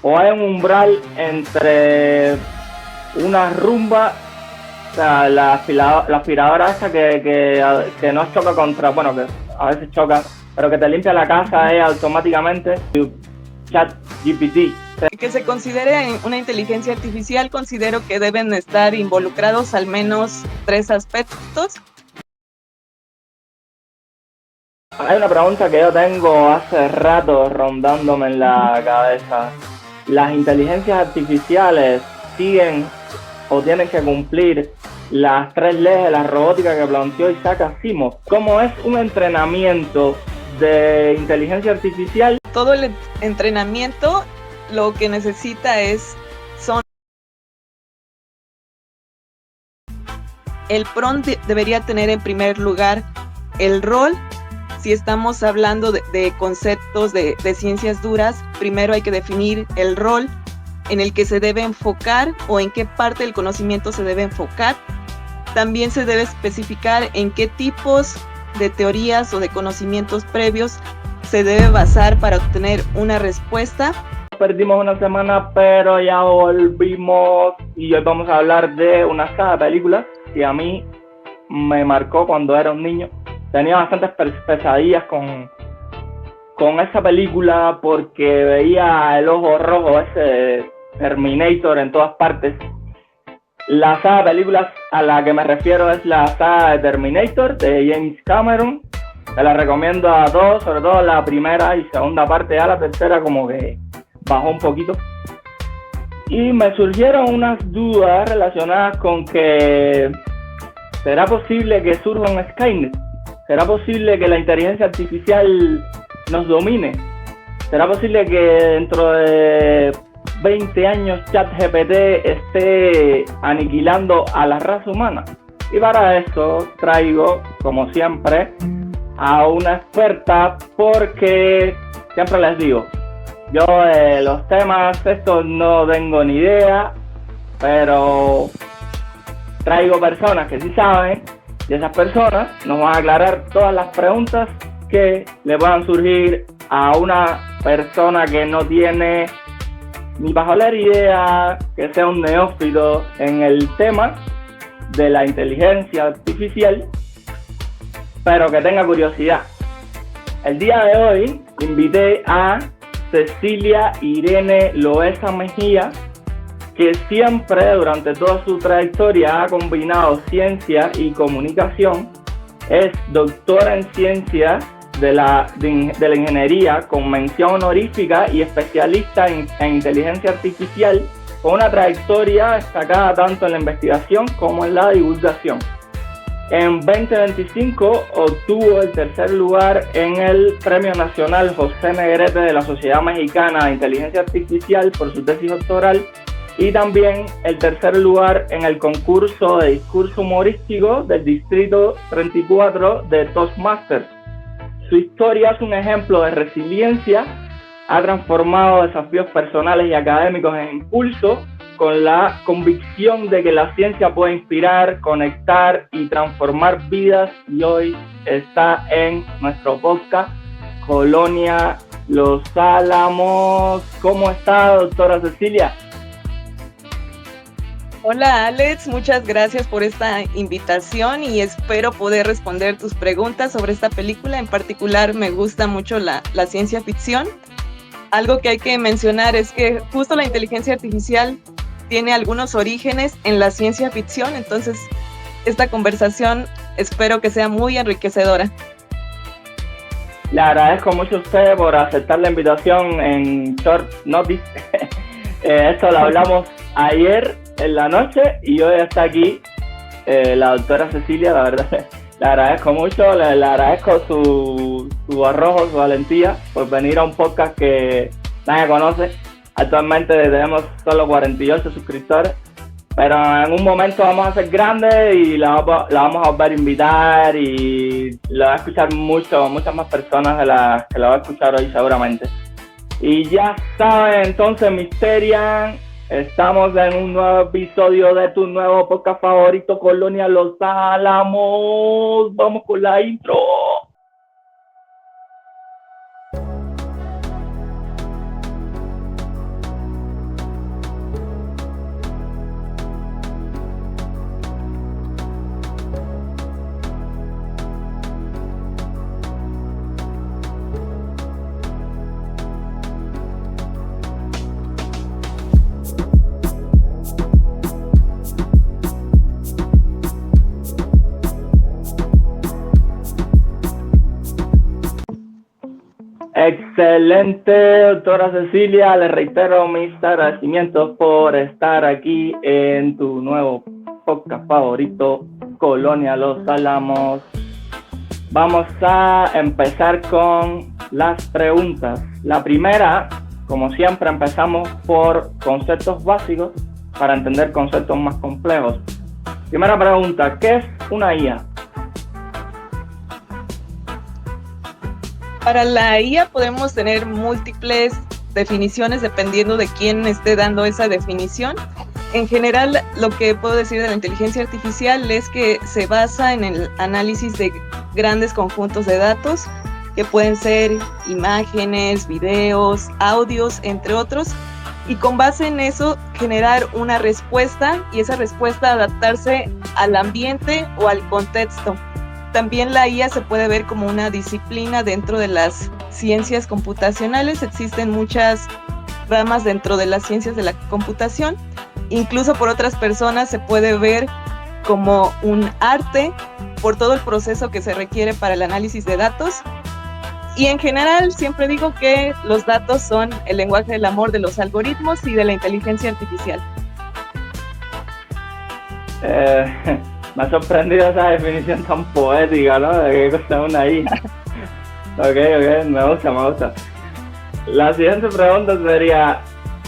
o hay un umbral entre una rumba, o sea, la aspiradora esa que no choca contra, bueno, que a veces choca, pero que te limpia la casa automáticamente, ChatGPT. Que se considere una inteligencia artificial, considero que deben estar involucrados al menos 3 aspectos. Hay una pregunta que yo tengo hace rato rondándome en la cabeza. ¿Las inteligencias artificiales siguen o tienen que cumplir las 3 leyes de la robótica que planteó Isaac Asimov? ¿Cómo es un entrenamiento de inteligencia artificial? Todo el entrenamiento lo que necesita son el prompt debería tener en primer lugar el rol. Si estamos hablando de conceptos de ciencias duras, primero hay que definir el rol en el que se debe enfocar o en qué parte del conocimiento se debe enfocar. También se debe especificar en qué tipos de teorías o de conocimientos previos se debe basar para obtener una respuesta. Perdimos una semana, pero ya volvimos y hoy vamos a hablar de una saga de películas que a mí me marcó cuando era un niño. Tenía bastantes pesadillas con esa película porque veía el ojo rojo, ese Terminator en todas partes. La saga de películas a la que me refiero es la saga de Terminator de James Cameron. Te la recomiendo a todos, sobre todo la primera y segunda parte. Ya la tercera como que bajó un poquito. Y me surgieron unas dudas relacionadas con que ¿será posible que surja un Skynet? ¿Será posible que la inteligencia artificial nos domine? ¿Será posible que dentro de 20 años ChatGPT esté aniquilando a la raza humana? Y para eso traigo, como siempre, a una experta porque siempre les digo, yo de los temas estos no tengo ni idea, pero traigo personas que sí saben. Y esas personas nos van a aclarar todas las preguntas que le puedan surgir a una persona que no tiene ni pajolera idea, que sea un neófito en el tema de la inteligencia artificial, pero que tenga curiosidad. El día de hoy invité a Cecilia Irene Loesa Mejía, que siempre durante toda su trayectoria ha combinado ciencia y comunicación. Es doctora en ciencias de la ingeniería con mención honorífica y especialista en inteligencia artificial, con una trayectoria destacada tanto en la investigación como en la divulgación. En 2025 obtuvo el tercer lugar en el Premio Nacional José Negrete de la Sociedad Mexicana de Inteligencia Artificial por su tesis doctoral, y también el tercer lugar en el concurso de discurso humorístico del Distrito 34 de Toastmasters. Su historia es un ejemplo de resiliencia, ha transformado desafíos personales y académicos en impulso, con la convicción de que la ciencia puede inspirar, conectar y transformar vidas, y hoy está en nuestro podcast Colonia Los Álamos. ¿Cómo está, doctora Cecilia? Hola Alex, muchas gracias por esta invitación y espero poder responder tus preguntas sobre esta película. En particular me gusta mucho la ciencia ficción. Algo que hay que mencionar es que justo la inteligencia artificial tiene algunos orígenes en la ciencia ficción, entonces esta conversación espero que sea muy enriquecedora. Le agradezco mucho a usted por aceptar la invitación en short notice. Esto lo hablamos ayer en la noche y hoy está aquí la doctora Cecilia. La verdad, le agradezco mucho, le agradezco su arrojo, su valentía por venir a un podcast que nadie conoce. Actualmente tenemos solo 48 suscriptores, pero en un momento vamos a ser grandes y la vamos a volver a invitar y la va a escuchar muchas más personas de las que la va a escuchar hoy seguramente. Y ya saben, entonces, Mysterian, estamos en un nuevo episodio de tu nuevo podcast favorito, Colonia Los Álamos. Vamos con la intro. Excelente, doctora Cecilia. Le reitero mis agradecimientos por estar aquí en tu nuevo podcast favorito, Colonia Los Álamos. Vamos a empezar con las preguntas. La primera, como siempre, empezamos por conceptos básicos para entender conceptos más complejos. Primera pregunta, ¿qué es una IA? Para la IA podemos tener múltiples definiciones dependiendo de quién esté dando esa definición. En general, lo que puedo decir de la inteligencia artificial es que se basa en el análisis de grandes conjuntos de datos, que pueden ser imágenes, videos, audios, entre otros, y con base en eso generar una respuesta y esa respuesta adaptarse al ambiente o al contexto. También la IA se puede ver como una disciplina dentro de las ciencias computacionales. Existen muchas ramas dentro de las ciencias de la computación. Incluso por otras personas se puede ver como un arte por todo el proceso que se requiere para el análisis de datos. Y en general siempre digo que los datos son el lenguaje del amor de los algoritmos y de la inteligencia artificial. Me ha sorprendido esa definición tan poética, ¿no? De que cosa una IA. Ok, me gusta. La siguiente pregunta sería,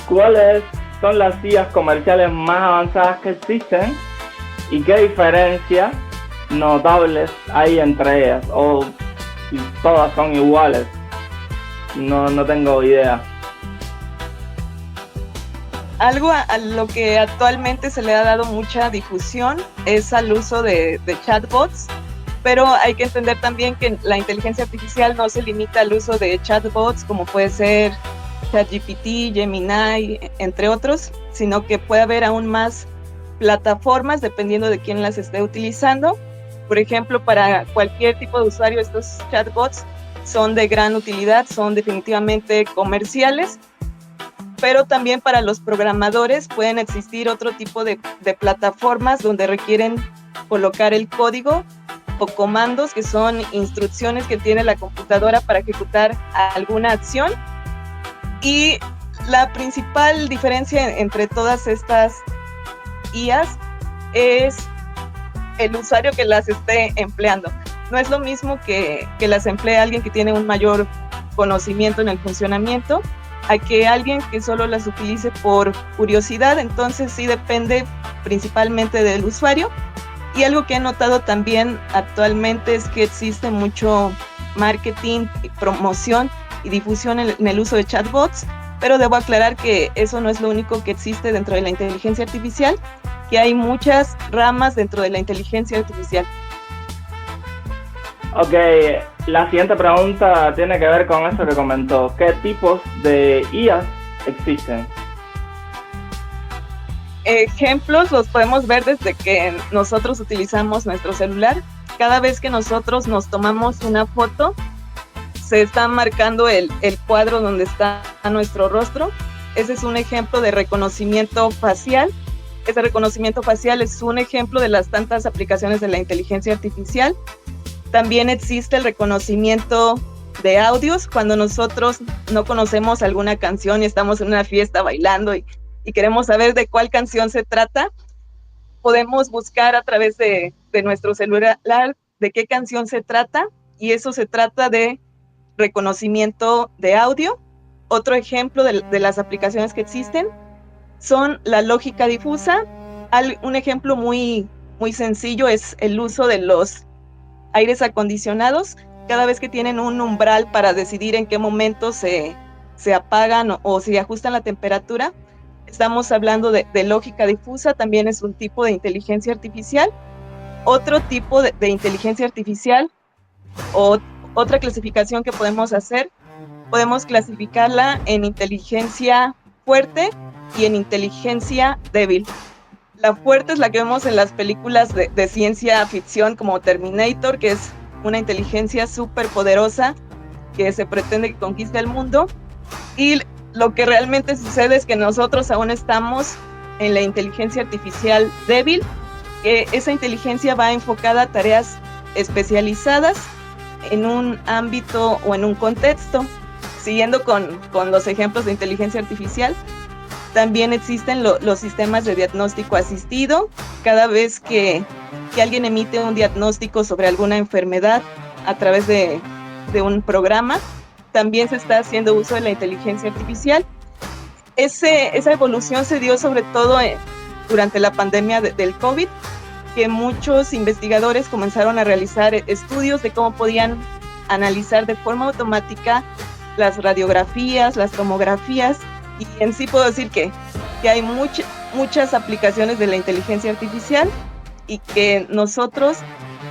¿cuáles son las IAs comerciales más avanzadas que existen y qué diferencias notables hay entre ellas? O si todas son iguales, no tengo idea. Algo a lo que actualmente se le ha dado mucha difusión es al uso de chatbots, pero hay que entender también que la inteligencia artificial no se limita al uso de chatbots como puede ser ChatGPT, Gemini, entre otros, sino que puede haber aún más plataformas dependiendo de quién las esté utilizando. Por ejemplo, para cualquier tipo de usuario, estos chatbots son de gran utilidad, son definitivamente comerciales, pero también para los programadores pueden existir otro tipo de plataformas donde requieren colocar el código o comandos que son instrucciones que tiene la computadora para ejecutar alguna acción. Y la principal diferencia entre todas estas IAs es el usuario que las esté empleando. No es lo mismo que las emplee alguien que tiene un mayor conocimiento en el funcionamiento a que alguien que solo las utilice por curiosidad. Entonces sí depende principalmente del usuario. Y algo que he notado también actualmente es que existe mucho marketing, promoción y difusión en el uso de chatbots, pero debo aclarar que eso no es lo único que existe dentro de la inteligencia artificial, que hay muchas ramas dentro de la inteligencia artificial. Ok, la siguiente pregunta tiene que ver con eso que comentó. ¿Qué tipos de IAs existen? Ejemplos los podemos ver desde que nosotros utilizamos nuestro celular. Cada vez que nosotros nos tomamos una foto, se está marcando el cuadro donde está nuestro rostro. Ese es un ejemplo de reconocimiento facial. Ese reconocimiento facial es un ejemplo de las tantas aplicaciones de la inteligencia artificial. También existe el reconocimiento de audios. Cuando nosotros no conocemos alguna canción y estamos en una fiesta bailando y queremos saber de cuál canción se trata, podemos buscar a través de nuestro celular de qué canción se trata, y eso se trata de reconocimiento de audio. Otro ejemplo de las aplicaciones que existen son la lógica difusa. Un ejemplo muy, muy sencillo es el uso de los aires acondicionados. Cada vez que tienen un umbral para decidir en qué momento se apagan o se ajustan la temperatura, estamos hablando de lógica difusa. También es un tipo de inteligencia artificial. Otro tipo de inteligencia artificial o otra clasificación que podemos hacer, podemos clasificarla en inteligencia fuerte y en inteligencia débil. La fuerte es la que vemos en las películas de ciencia ficción como Terminator, que es una inteligencia súper poderosa que se pretende que conquiste el mundo. Y lo que realmente sucede es que nosotros aún estamos en la inteligencia artificial débil, que esa inteligencia va enfocada a tareas especializadas en un ámbito o en un contexto. siguiendo con los ejemplos de inteligencia artificial, también existen los sistemas de diagnóstico asistido. Cada vez que alguien emite un diagnóstico sobre alguna enfermedad a través de un programa, también se está haciendo uso de la inteligencia artificial. Esa evolución se dio sobre todo durante la pandemia del COVID, que muchos investigadores comenzaron a realizar estudios de cómo podían analizar de forma automática las radiografías, las tomografías, y en sí puedo decir que hay muchas aplicaciones de la inteligencia artificial y que nosotros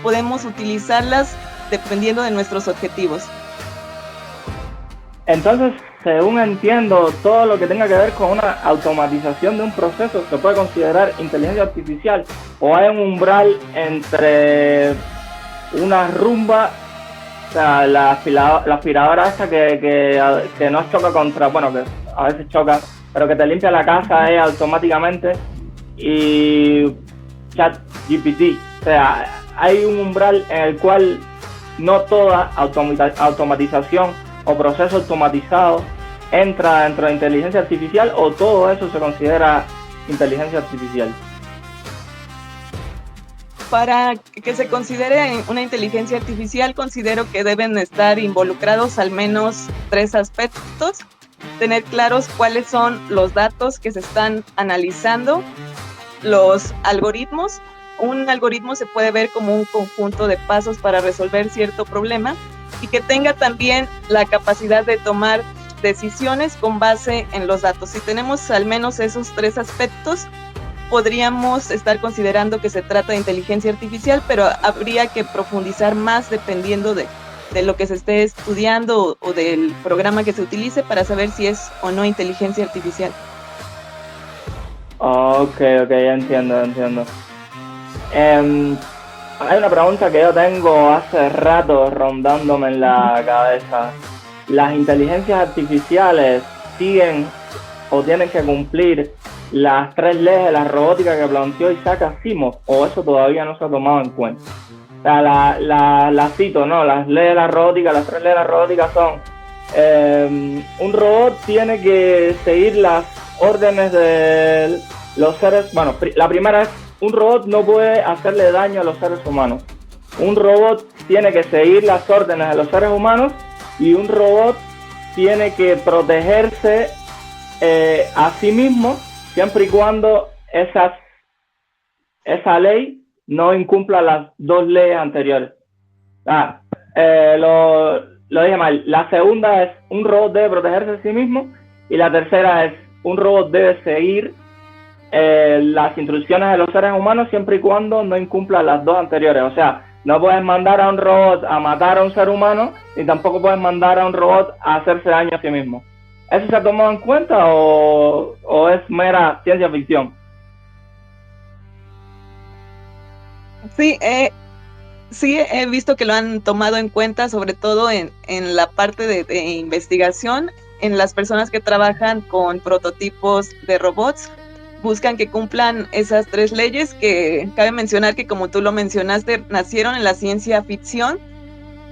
podemos utilizarlas dependiendo de nuestros objetivos. Entonces, según entiendo, todo lo que tenga que ver con una automatización de un proceso se puede considerar inteligencia artificial, o hay un umbral entre una rumba, o sea, la aspiradora esta que no choca contra, bueno, que a veces choca, pero que te limpia la casa automáticamente, y ChatGPT. O sea, hay un umbral en el cual no toda automatización o proceso automatizado entra dentro de inteligencia artificial, o todo eso se considera inteligencia artificial. Para que se considere una inteligencia artificial, considero que deben estar involucrados al menos 3 aspectos. Tener claros cuáles son los datos que se están analizando, los algoritmos. Un algoritmo se puede ver como un conjunto de pasos para resolver cierto problema, y que tenga también la capacidad de tomar decisiones con base en los datos. Si tenemos al menos esos 3 aspectos, podríamos estar considerando que se trata de inteligencia artificial, pero habría que profundizar más dependiendo de lo que se esté estudiando o del programa que se utilice para saber si es o no inteligencia artificial. Ok, entiendo. Hay una pregunta que yo tengo hace rato rondándome en la cabeza. ¿Las inteligencias artificiales siguen o tienen que cumplir las 3 leyes de la robótica que planteó Isaac Asimov, o eso todavía no se ha tomado en cuenta? O sea, la cito, ¿no? Las leyes de la robótica, las 3 leyes de la robótica son: un robot tiene que seguir las órdenes de los seres. Bueno, la primera es: un robot no puede hacerle daño a los seres humanos. Un robot tiene que seguir las órdenes de los seres humanos, y un robot tiene que protegerse a sí mismo siempre y cuando esa ley no incumpla las 2 leyes anteriores. Lo dije mal. La segunda es: un robot debe protegerse a sí mismo, y la tercera es: un robot debe seguir las instrucciones de los seres humanos siempre y cuando no incumpla las 2 anteriores. O sea, no puedes mandar a un robot a matar a un ser humano, ni tampoco puedes mandar a un robot a hacerse daño a sí mismo. ¿Eso se ha tomado en cuenta o es mera ciencia ficción? Sí, he visto que lo han tomado en cuenta, sobre todo en la parte de investigación. En las personas que trabajan con prototipos de robots, buscan que cumplan esas 3 leyes, que cabe mencionar que, como tú lo mencionaste, nacieron en la ciencia ficción.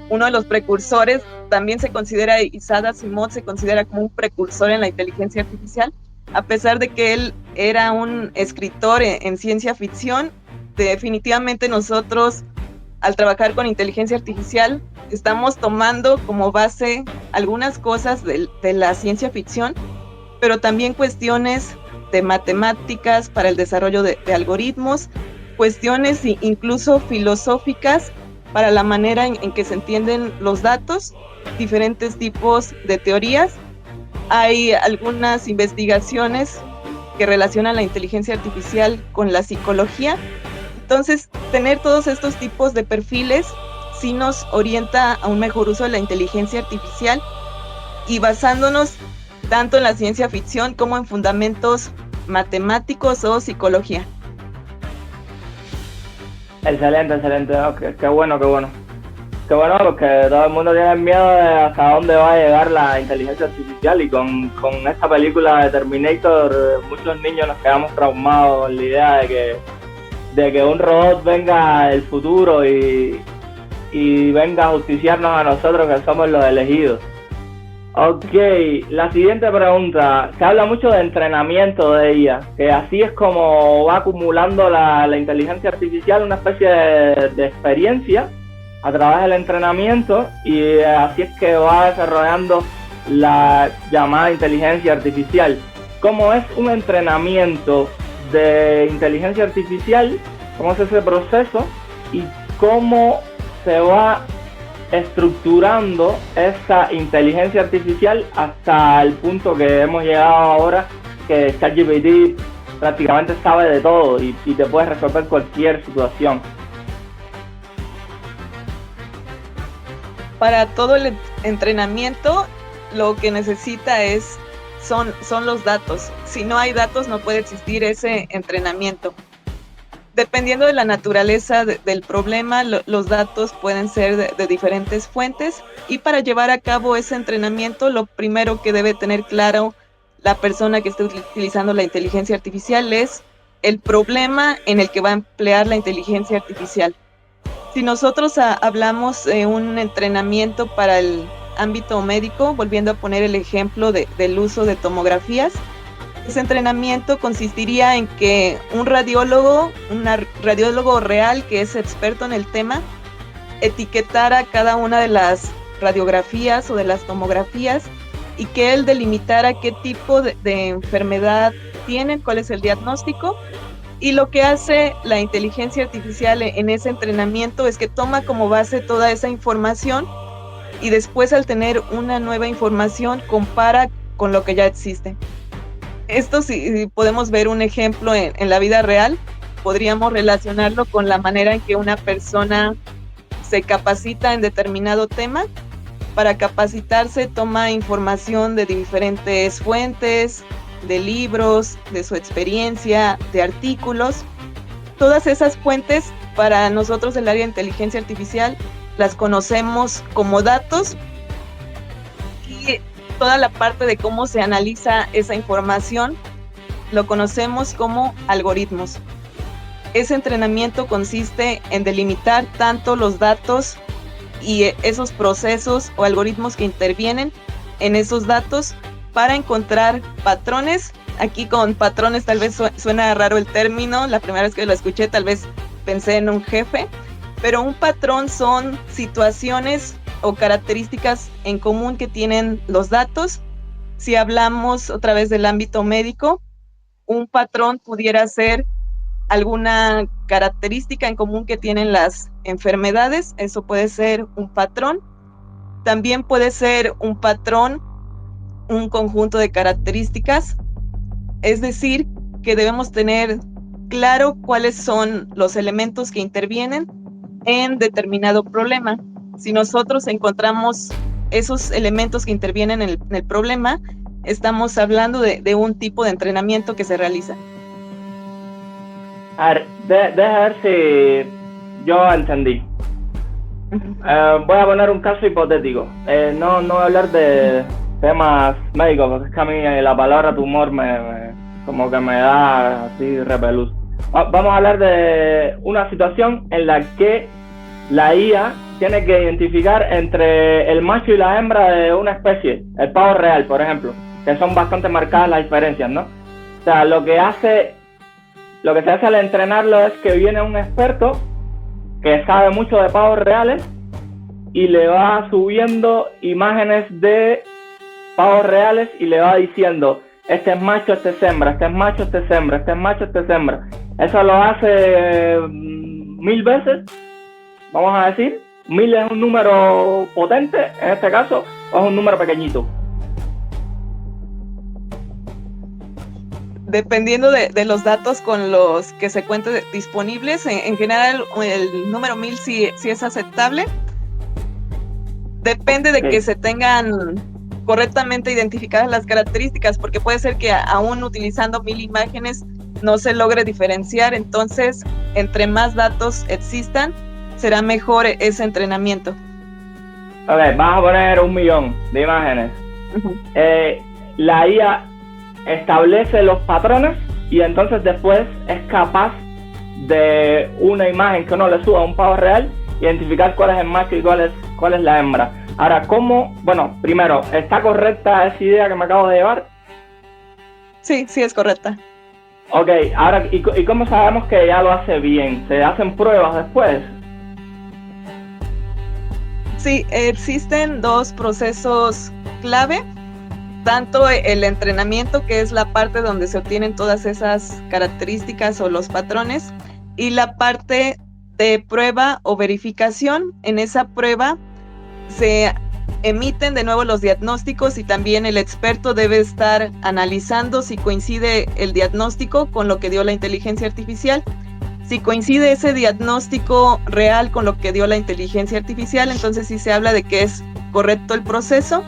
Uno de los precursores también se considera, Isaac Asimov se considera como un precursor en la inteligencia artificial, a pesar de que él era un escritor en ciencia ficción. Definitivamente nosotros, al trabajar con inteligencia artificial, estamos tomando como base algunas cosas de la ciencia ficción, pero también cuestiones de matemáticas para el desarrollo de algoritmos, cuestiones incluso filosóficas para la manera en que se entienden los datos, diferentes tipos de teorías. Hay algunas investigaciones que relacionan la inteligencia artificial con la psicología. Entonces, tener todos estos tipos de perfiles sí nos orienta a un mejor uso de la inteligencia artificial, y basándonos tanto en la ciencia ficción como en fundamentos matemáticos o psicología. Excelente. No, qué bueno. Qué bueno, porque todo el mundo tiene miedo de hasta dónde va a llegar la inteligencia artificial, y con esta película de Terminator muchos niños nos quedamos traumados con la idea de que un robot venga del futuro y venga a justiciarnos a nosotros, que somos los elegidos. Ok, la siguiente pregunta. Se habla mucho de entrenamiento de ella, que así es como va acumulando la inteligencia artificial una especie de experiencia a través del entrenamiento, y así es que va desarrollando la llamada inteligencia artificial. ¿Cómo es un entrenamiento de inteligencia artificial? ¿Cómo es ese proceso? ¿Y cómo se va estructurando esa inteligencia artificial hasta el punto que hemos llegado ahora, que ChatGPT prácticamente sabe de todo y te puede resolver cualquier situación? Para todo el entrenamiento, lo que necesita son los datos. Si no hay datos, no puede existir ese entrenamiento. Dependiendo de la naturaleza del problema, los datos pueden ser de diferentes fuentes, y para llevar a cabo ese entrenamiento, lo primero que debe tener claro la persona que esté utilizando la inteligencia artificial es el problema en el que va a emplear la inteligencia artificial. Si nosotros hablamos de un entrenamiento para el ámbito médico, volviendo a poner el ejemplo del uso de tomografías, ese entrenamiento consistiría en que un radiólogo real que es experto en el tema, etiquetara cada una de las radiografías o de las tomografías, y que él delimitara qué tipo de enfermedad tienen, cuál es el diagnóstico. Y lo que hace la inteligencia artificial en ese entrenamiento es que toma como base toda esa información, y después, al tener una nueva información, compara con lo que ya existe. Esto, si podemos ver un ejemplo en la vida real, podríamos relacionarlo con la manera en que una persona se capacita en determinado tema. Para capacitarse toma información de diferentes fuentes, de libros, de su experiencia, de artículos. Todas esas fuentes, para nosotros del área de inteligencia artificial, las conocemos como datos, y toda la parte de cómo se analiza esa información lo conocemos como algoritmos. Ese entrenamiento consiste en delimitar tanto los datos y esos procesos o algoritmos que intervienen en esos datos para encontrar patrones. Aquí con patrones tal vez suena raro el término, la primera vez que lo escuché tal vez pensé en un jefe, pero un patrón son situaciones o características en común que tienen los datos. Si hablamos otra vez del ámbito médico, un patrón pudiera ser alguna característica en común que tienen las enfermedades, eso puede ser un patrón. También puede ser un patrón un conjunto de características, es decir, que debemos tener claro cuáles son los elementos que intervienen en determinado problema. Si nosotros encontramos esos elementos que intervienen en el problema, estamos hablando de un tipo de entrenamiento que se realiza. A ver, deja ver si yo entendí. Voy a poner un caso hipotético. No voy a hablar de temas médicos, porque es que a mí la palabra tumor como que me da así repelús. Vamos a hablar de una situación en la que la IA tiene que identificar entre el macho y la hembra de una especie, el pavo real, por ejemplo, que son bastante marcadas las diferencias, ¿no? O sea, lo que se hace al entrenarlo es que viene un experto que sabe mucho de pavos reales y le va subiendo imágenes de pavos reales y le va diciendo: este es macho, este es hembra, este es macho, este es hembra, este es macho, este es hembra. Eso lo hace 1000 veces, vamos a decir. 1000 es un número potente en este caso, o es un número pequeñito. Dependiendo de los datos con los que se cuenten disponibles, en general el número 1000 sí es aceptable. Depende de que se tengan correctamente identificadas las características, porque puede ser que aún utilizando 1000 imágenes no se logre diferenciar. Entonces, entre más datos existan, será mejor ese entrenamiento. Ok, vas a poner 1.000.000 de imágenes. Uh-huh. La IA establece los patrones y entonces después es capaz de una imagen que uno le suba a un pavo real identificar cuál es el macho y cuál es la hembra. Ahora, primero, ¿está correcta esa idea que me acabo de llevar? Sí, es correcta. Ok, ahora, ¿y cómo sabemos que ya lo hace bien? ¿Se hacen pruebas después? Sí, existen 2 procesos clave, tanto el entrenamiento, que es la parte donde se obtienen todas esas características o los patrones, y la parte de prueba o verificación. En esa prueba se emiten de nuevo los diagnósticos y también el experto debe estar analizando si coincide el diagnóstico con lo que dio la inteligencia artificial. Si coincide ese diagnóstico real con lo que dio la inteligencia artificial, entonces sí se habla de que es correcto el proceso.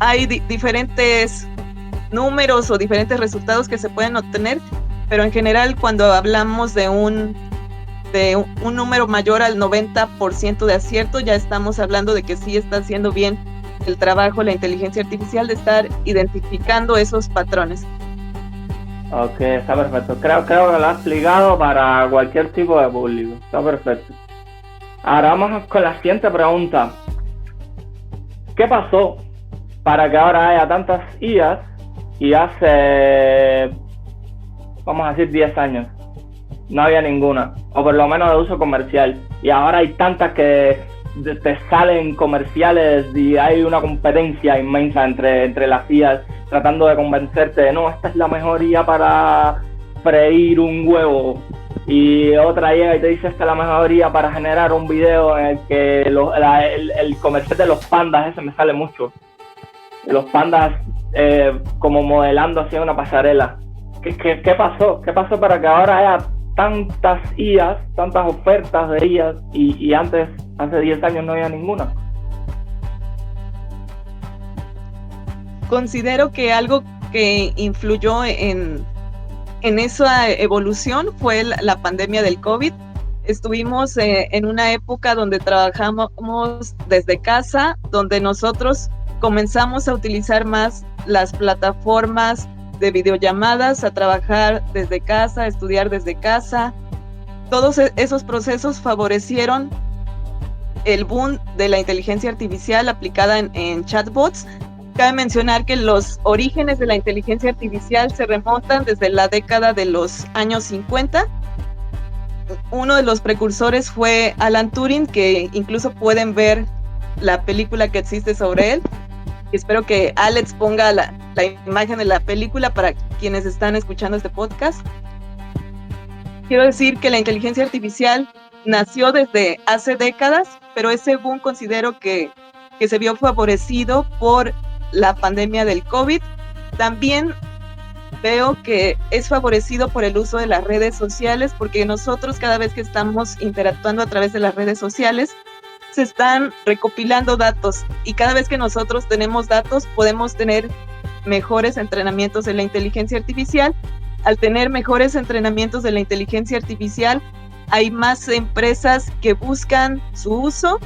Hay diferentes números o diferentes resultados que se pueden obtener, pero en general cuando hablamos de un número mayor al 90% de acierto, ya estamos hablando de que sí está haciendo bien el trabajo la inteligencia artificial de estar identificando esos patrones. Ok, está perfecto. Creo que lo has explicado para cualquier tipo de público. Está perfecto. Ahora vamos con la siguiente pregunta. ¿Qué pasó para que ahora haya tantas IAs y hace, vamos a decir, 10 años no había ninguna, o por lo menos de uso comercial, y ahora hay tantas que te salen comerciales y hay una competencia inmensa entre las IAs tratando de convencerte de no, esta es la mejor IA para freír un huevo, y otra llega y te dice esta es la mejor IA para generar un video en el que el comercial de los pandas, ese me sale mucho, los pandas como modelando hacia una pasarela. ¿Qué pasó? ¿Qué pasó para que ahora haya tantas IAs, tantas ofertas de IAs y antes, hace 10 años no había ninguna? Considero que algo que influyó en esa evolución fue la pandemia del COVID. Estuvimos en una época donde trabajamos desde casa, donde nosotros comenzamos a utilizar más las plataformas de videollamadas, a trabajar desde casa, a estudiar desde casa. Todos esos procesos favorecieron el boom de la inteligencia artificial aplicada en chatbots. Cabe mencionar que los orígenes de la inteligencia artificial se remontan desde la década de los años 50. Uno de los precursores fue Alan Turing, que incluso pueden ver la película que existe sobre él. Espero que Alex ponga la imagen de la película para quienes están escuchando este podcast. Quiero decir que la inteligencia artificial nació desde hace décadas, pero ese boom considero que se vio favorecido por la pandemia del COVID. También veo que es favorecido por el uso de las redes sociales, porque nosotros cada vez que estamos interactuando a través de las redes sociales, se están recopilando datos, y cada vez que nosotros tenemos datos podemos tener mejores entrenamientos de la inteligencia artificial. Al tener mejores entrenamientos de la inteligencia artificial, hay más empresas que buscan su uso.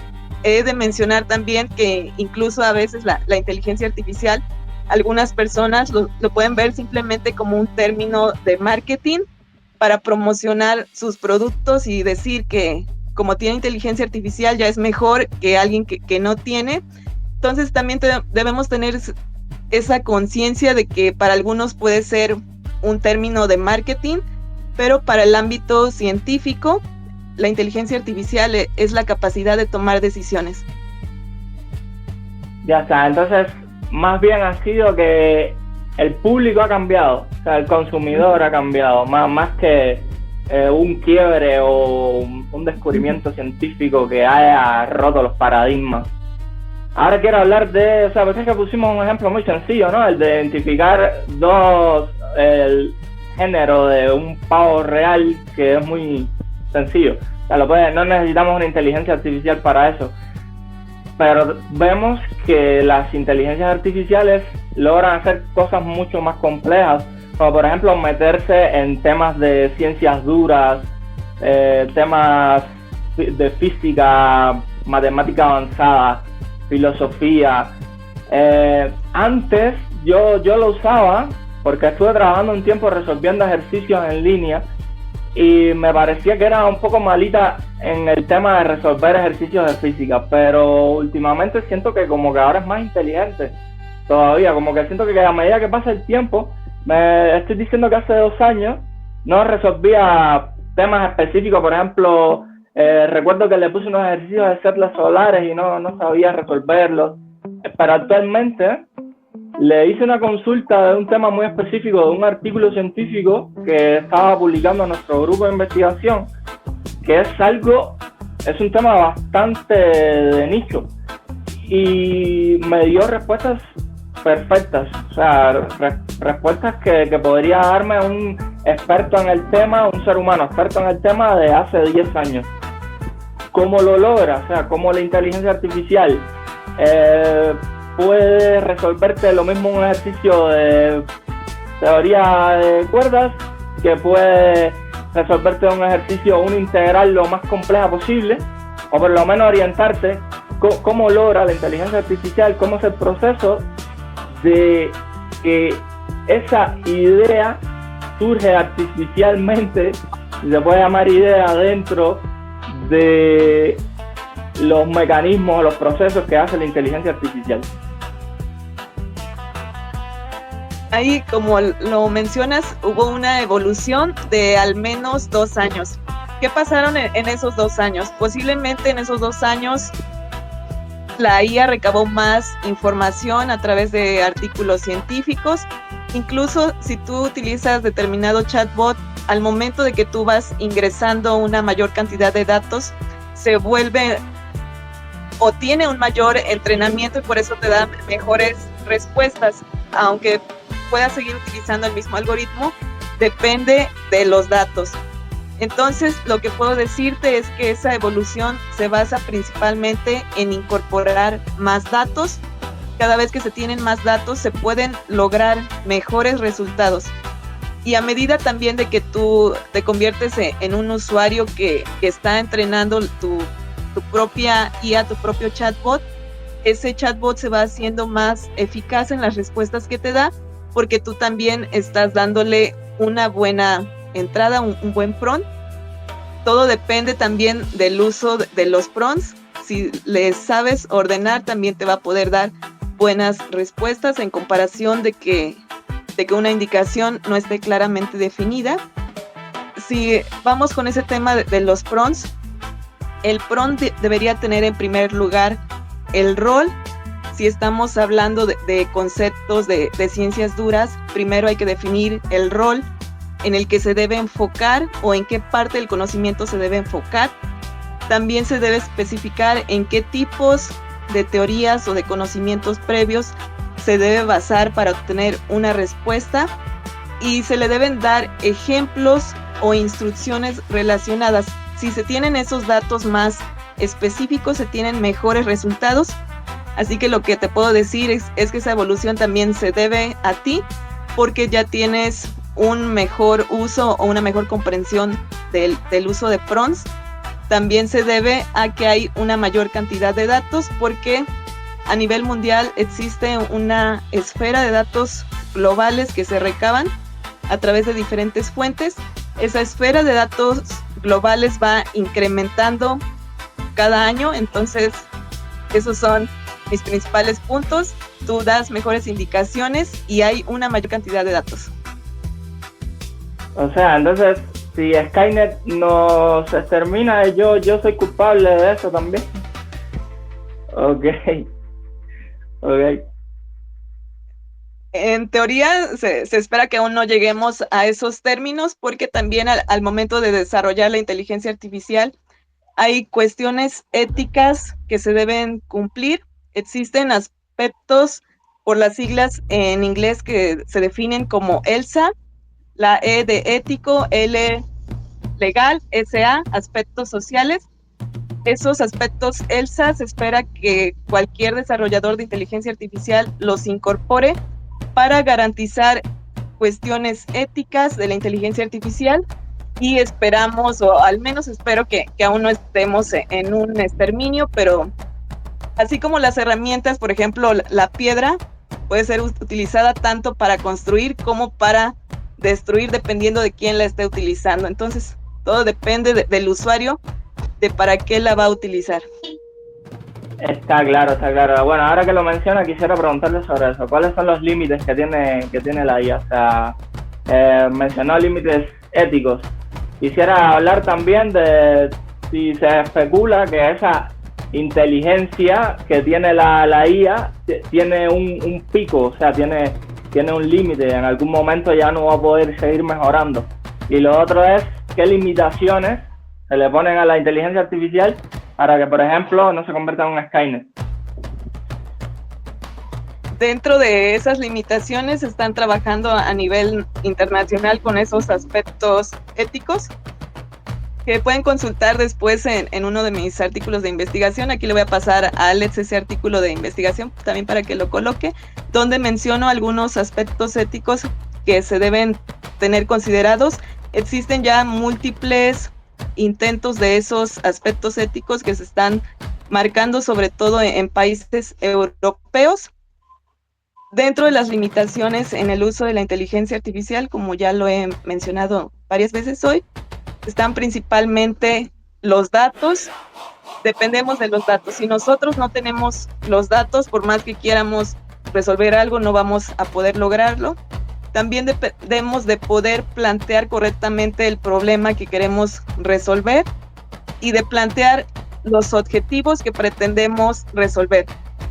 He de mencionar también que incluso a veces la inteligencia artificial, algunas personas lo pueden ver simplemente como un término de marketing para promocionar sus productos y decir que como tiene inteligencia artificial ya es mejor que alguien que no tiene. Entonces también debemos tener esa conciencia de que para algunos puede ser un término de marketing, pero para el ámbito científico, la inteligencia artificial es la capacidad de tomar decisiones. Ya está, entonces más bien ha sido que el público ha cambiado, o sea, el consumidor ha cambiado, más que un quiebre o un descubrimiento científico que haya roto los paradigmas. Ahora quiero hablar de, o sea, pues es que pusimos un ejemplo muy sencillo, ¿no? El de identificar el género de un pavo real, que es muy sencillo. O sea, no necesitamos una inteligencia artificial para eso. Pero vemos que las inteligencias artificiales logran hacer cosas mucho más complejas, como por ejemplo meterse en temas de ciencias duras, temas de física, matemática avanzada, filosofía. Antes yo lo usaba porque estuve trabajando un tiempo resolviendo ejercicios en línea y me parecía que era un poco malita en el tema de resolver ejercicios de física, pero últimamente siento que como que ahora es más inteligente todavía, como que siento que a medida que pasa el tiempo, me estoy diciendo que hace 2 años no resolvía temas específicos, por ejemplo, recuerdo que le puse unos ejercicios de células solares y no sabía resolverlos, pero actualmente le hice una consulta de un tema muy específico, de un artículo científico que estaba publicando nuestro grupo de investigación, que es un tema bastante de nicho, y me dio respuestas perfectas, o sea, respuestas que podría darme un experto en el tema, un ser humano experto en el tema de hace 10 años. ¿Cómo lo logra? O sea, cómo la inteligencia artificial puede resolverte lo mismo un ejercicio de teoría de cuerdas, que puede resolverte un ejercicio, una integral lo más compleja posible, o por lo menos orientarte cómo logra la inteligencia artificial, cómo es el proceso de que esa idea surge artificialmente, se puede llamar idea, dentro de los mecanismos, los procesos que hace la inteligencia artificial. Ahí, como lo mencionas, hubo una evolución de al menos 2 años. ¿Qué pasaron en esos 2 años? Posiblemente en esos 2 años la IA recabó más información a través de artículos científicos. Incluso si tú utilizas determinado chatbot, al momento de que tú vas ingresando una mayor cantidad de datos, se vuelve o tiene un mayor entrenamiento y por eso te da mejores respuestas, aunque puedas seguir utilizando el mismo algoritmo, depende de los datos. Entonces, lo que puedo decirte es que esa evolución se basa principalmente en incorporar más datos. Cada vez que se tienen más datos, se pueden lograr mejores resultados. Y a medida también de que tú te conviertes en un usuario que está entrenando tu propia IA, tu propio chatbot, ese chatbot se va haciendo más eficaz en las respuestas que te da, porque tú también estás dándole una buena entrada, un buen prompt. Todo depende también del uso de los prompts. Si le sabes ordenar, también te va a poder dar buenas respuestas en comparación de que una indicación no esté claramente definida. Si vamos con ese tema de los prompts, el prompt debería tener en primer lugar el rol. Si estamos hablando de conceptos de ciencias duras, primero hay que definir el rol en el que se debe enfocar o en qué parte del conocimiento se debe enfocar. También se debe especificar en qué tipos de teorías o de conocimientos previos se debe basar para obtener una respuesta, y se le deben dar ejemplos o instrucciones relacionadas. Si se tienen esos datos más específicos, se tienen mejores resultados. Así que lo que te puedo decir es que esa evolución también se debe a ti, porque ya tienes un mejor uso o una mejor comprensión del uso de prompts. También se debe a que hay una mayor cantidad de datos, porque a nivel mundial existe una esfera de datos globales que se recaban a través de diferentes fuentes. Esa esfera de datos globales va incrementando cada año, entonces esos son mis principales puntos. Tú das mejores indicaciones y hay una mayor cantidad de datos. O sea, entonces, si Skynet no se extermina, yo soy culpable de eso también. Ok. En teoría, se espera que aún no lleguemos a esos términos, porque también al momento de desarrollar la inteligencia artificial hay cuestiones éticas que se deben cumplir. Existen aspectos por las siglas en inglés que se definen como ELSA, la E de ético, L legal, SA, aspectos sociales. Esos aspectos ELSA se espera que cualquier desarrollador de inteligencia artificial los incorpore para garantizar cuestiones éticas de la inteligencia artificial, y esperamos, o al menos espero que aún no estemos en un exterminio, pero así como las herramientas, por ejemplo, la piedra puede ser utilizada tanto para construir como para destruir, dependiendo de quién la esté utilizando. Entonces, Todo depende del usuario, de para qué la va a utilizar. Está claro, está claro. Bueno, ahora que lo menciona, quisiera preguntarle sobre eso. ¿Cuáles son los límites que tiene la IA? O sea, mencionó límites éticos. Quisiera hablar también de si se especula que esa inteligencia que tiene la IA tiene un pico, o sea, tiene un límite. En algún momento ya no va a poder seguir mejorando. Y lo otro es qué limitaciones se le ponen a la inteligencia artificial para que, por ejemplo, no se convierta en un Skynet. Dentro de esas limitaciones están trabajando a nivel internacional con esos aspectos éticos que pueden consultar después en uno de mis artículos de investigación. Aquí le voy a pasar a Alex ese artículo de investigación también para que lo coloque, donde menciono algunos aspectos éticos que se deben tener considerados. Existen ya múltiples intentos de esos aspectos éticos que se están marcando, sobre todo en países europeos. Dentro de las limitaciones en el uso de la inteligencia artificial, como ya lo he mencionado varias veces hoy, están principalmente los datos. Dependemos de los datos. Si nosotros no tenemos los datos, por más que quieramos resolver algo, no vamos a poder lograrlo. También debemos de poder plantear correctamente el problema que queremos resolver y de plantear los objetivos que pretendemos resolver.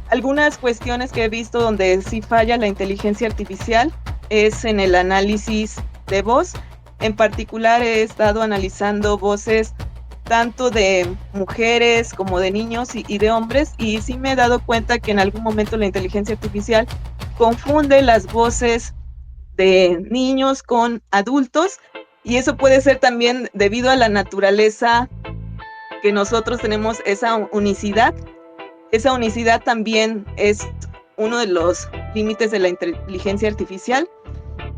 Algunas cuestiones que he visto donde sí falla la inteligencia artificial es en el análisis de voz. En particular he estado analizando voces tanto de mujeres como de niños y de hombres, y sí me he dado cuenta que en algún momento la inteligencia artificial confunde las voces de niños con adultos, y eso puede ser también debido a la naturaleza que nosotros tenemos, esa unicidad. Esa unicidad también es uno de los límites de la inteligencia artificial,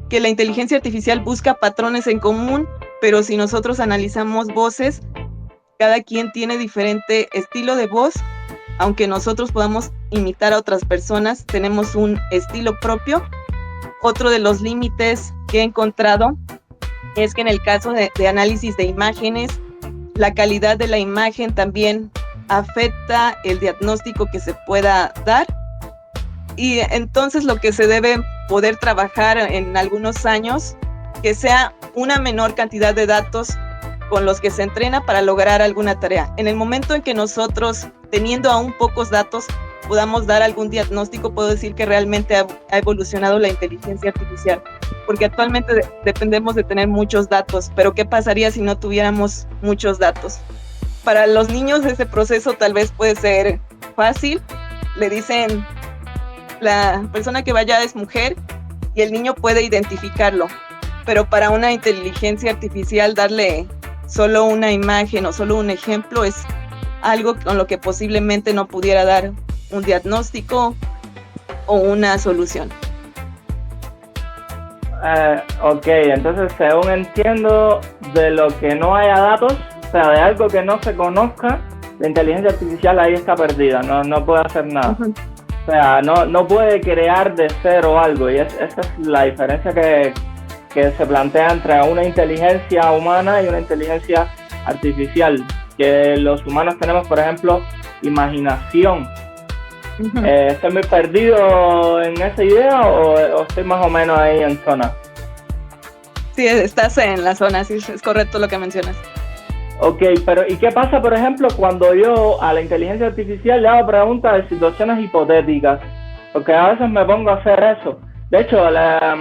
que la inteligencia artificial busca patrones en común, pero si nosotros analizamos voces, cada quien tiene diferente estilo de voz. Aunque nosotros podamos imitar a otras personas, tenemos un estilo propio. Otro de los límites que he encontrado es que en el caso de análisis de imágenes, la calidad de la imagen también afecta el diagnóstico que se pueda dar, y entonces lo que se debe poder trabajar en algunos años, que sea una menor cantidad de datos con los que se entrena para lograr alguna tarea. En el momento en que nosotros, teniendo aún pocos datos, podamos dar algún diagnóstico, puedo decir que realmente ha evolucionado la inteligencia artificial, porque actualmente dependemos de tener muchos datos, pero ¿qué pasaría si no tuviéramos muchos datos? Para los niños ese proceso tal vez puede ser fácil, le dicen la persona que vaya es mujer y el niño puede identificarlo, pero para una inteligencia artificial darle solo una imagen o solo un ejemplo es algo con lo que posiblemente no pudiera dar un diagnóstico o una solución. Ok, entonces según entiendo, de lo que no haya datos, o sea, de algo que no se conozca, la inteligencia artificial ahí está perdida, no puede hacer nada. Uh-huh. O sea, no puede crear de cero algo, y esa es la diferencia que se plantea entre una inteligencia humana y una inteligencia artificial. Que los humanos tenemos, por ejemplo, imaginación. Uh-huh. ¿Estoy muy perdido en esa idea o estoy más o menos ahí en zona? Sí, estás en la zona, sí, es correcto lo que mencionas. Ok, pero ¿y qué pasa, por ejemplo, cuando yo a la inteligencia artificial le hago preguntas de situaciones hipotéticas? Porque a veces me pongo a hacer eso. De hecho, la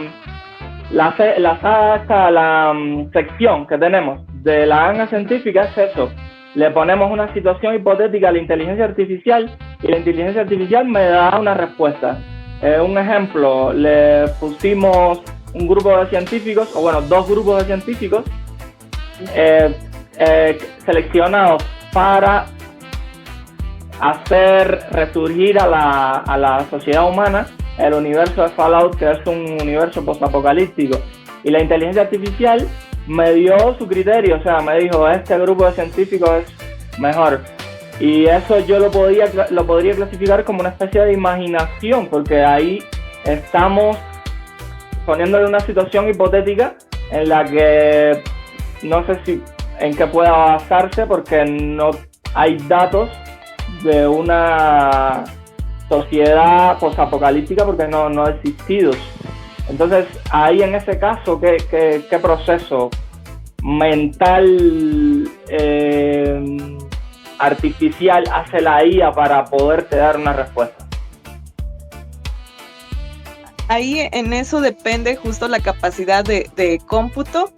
sección que tenemos de la ganga científica es eso. Le ponemos una situación hipotética a la inteligencia artificial y la inteligencia artificial me da una respuesta. Un ejemplo, le pusimos un grupo de científicos, o bueno, 2 grupos de científicos seleccionados para hacer resurgir a la sociedad humana el universo de Fallout, que es un universo postapocalíptico. Y la inteligencia artificial me dio su criterio, o sea, me dijo, este grupo de científicos es mejor. Y eso yo lo podría clasificar como una especie de imaginación, porque ahí estamos poniéndole una situación hipotética en la que no sé si en qué pueda basarse porque no hay datos de una sociedad posapocalíptica porque no ha existido. Entonces, ahí en ese caso, ¿qué proceso mental artificial hace la IA para poderte dar una respuesta? Ahí en eso depende justo la capacidad de cómputo,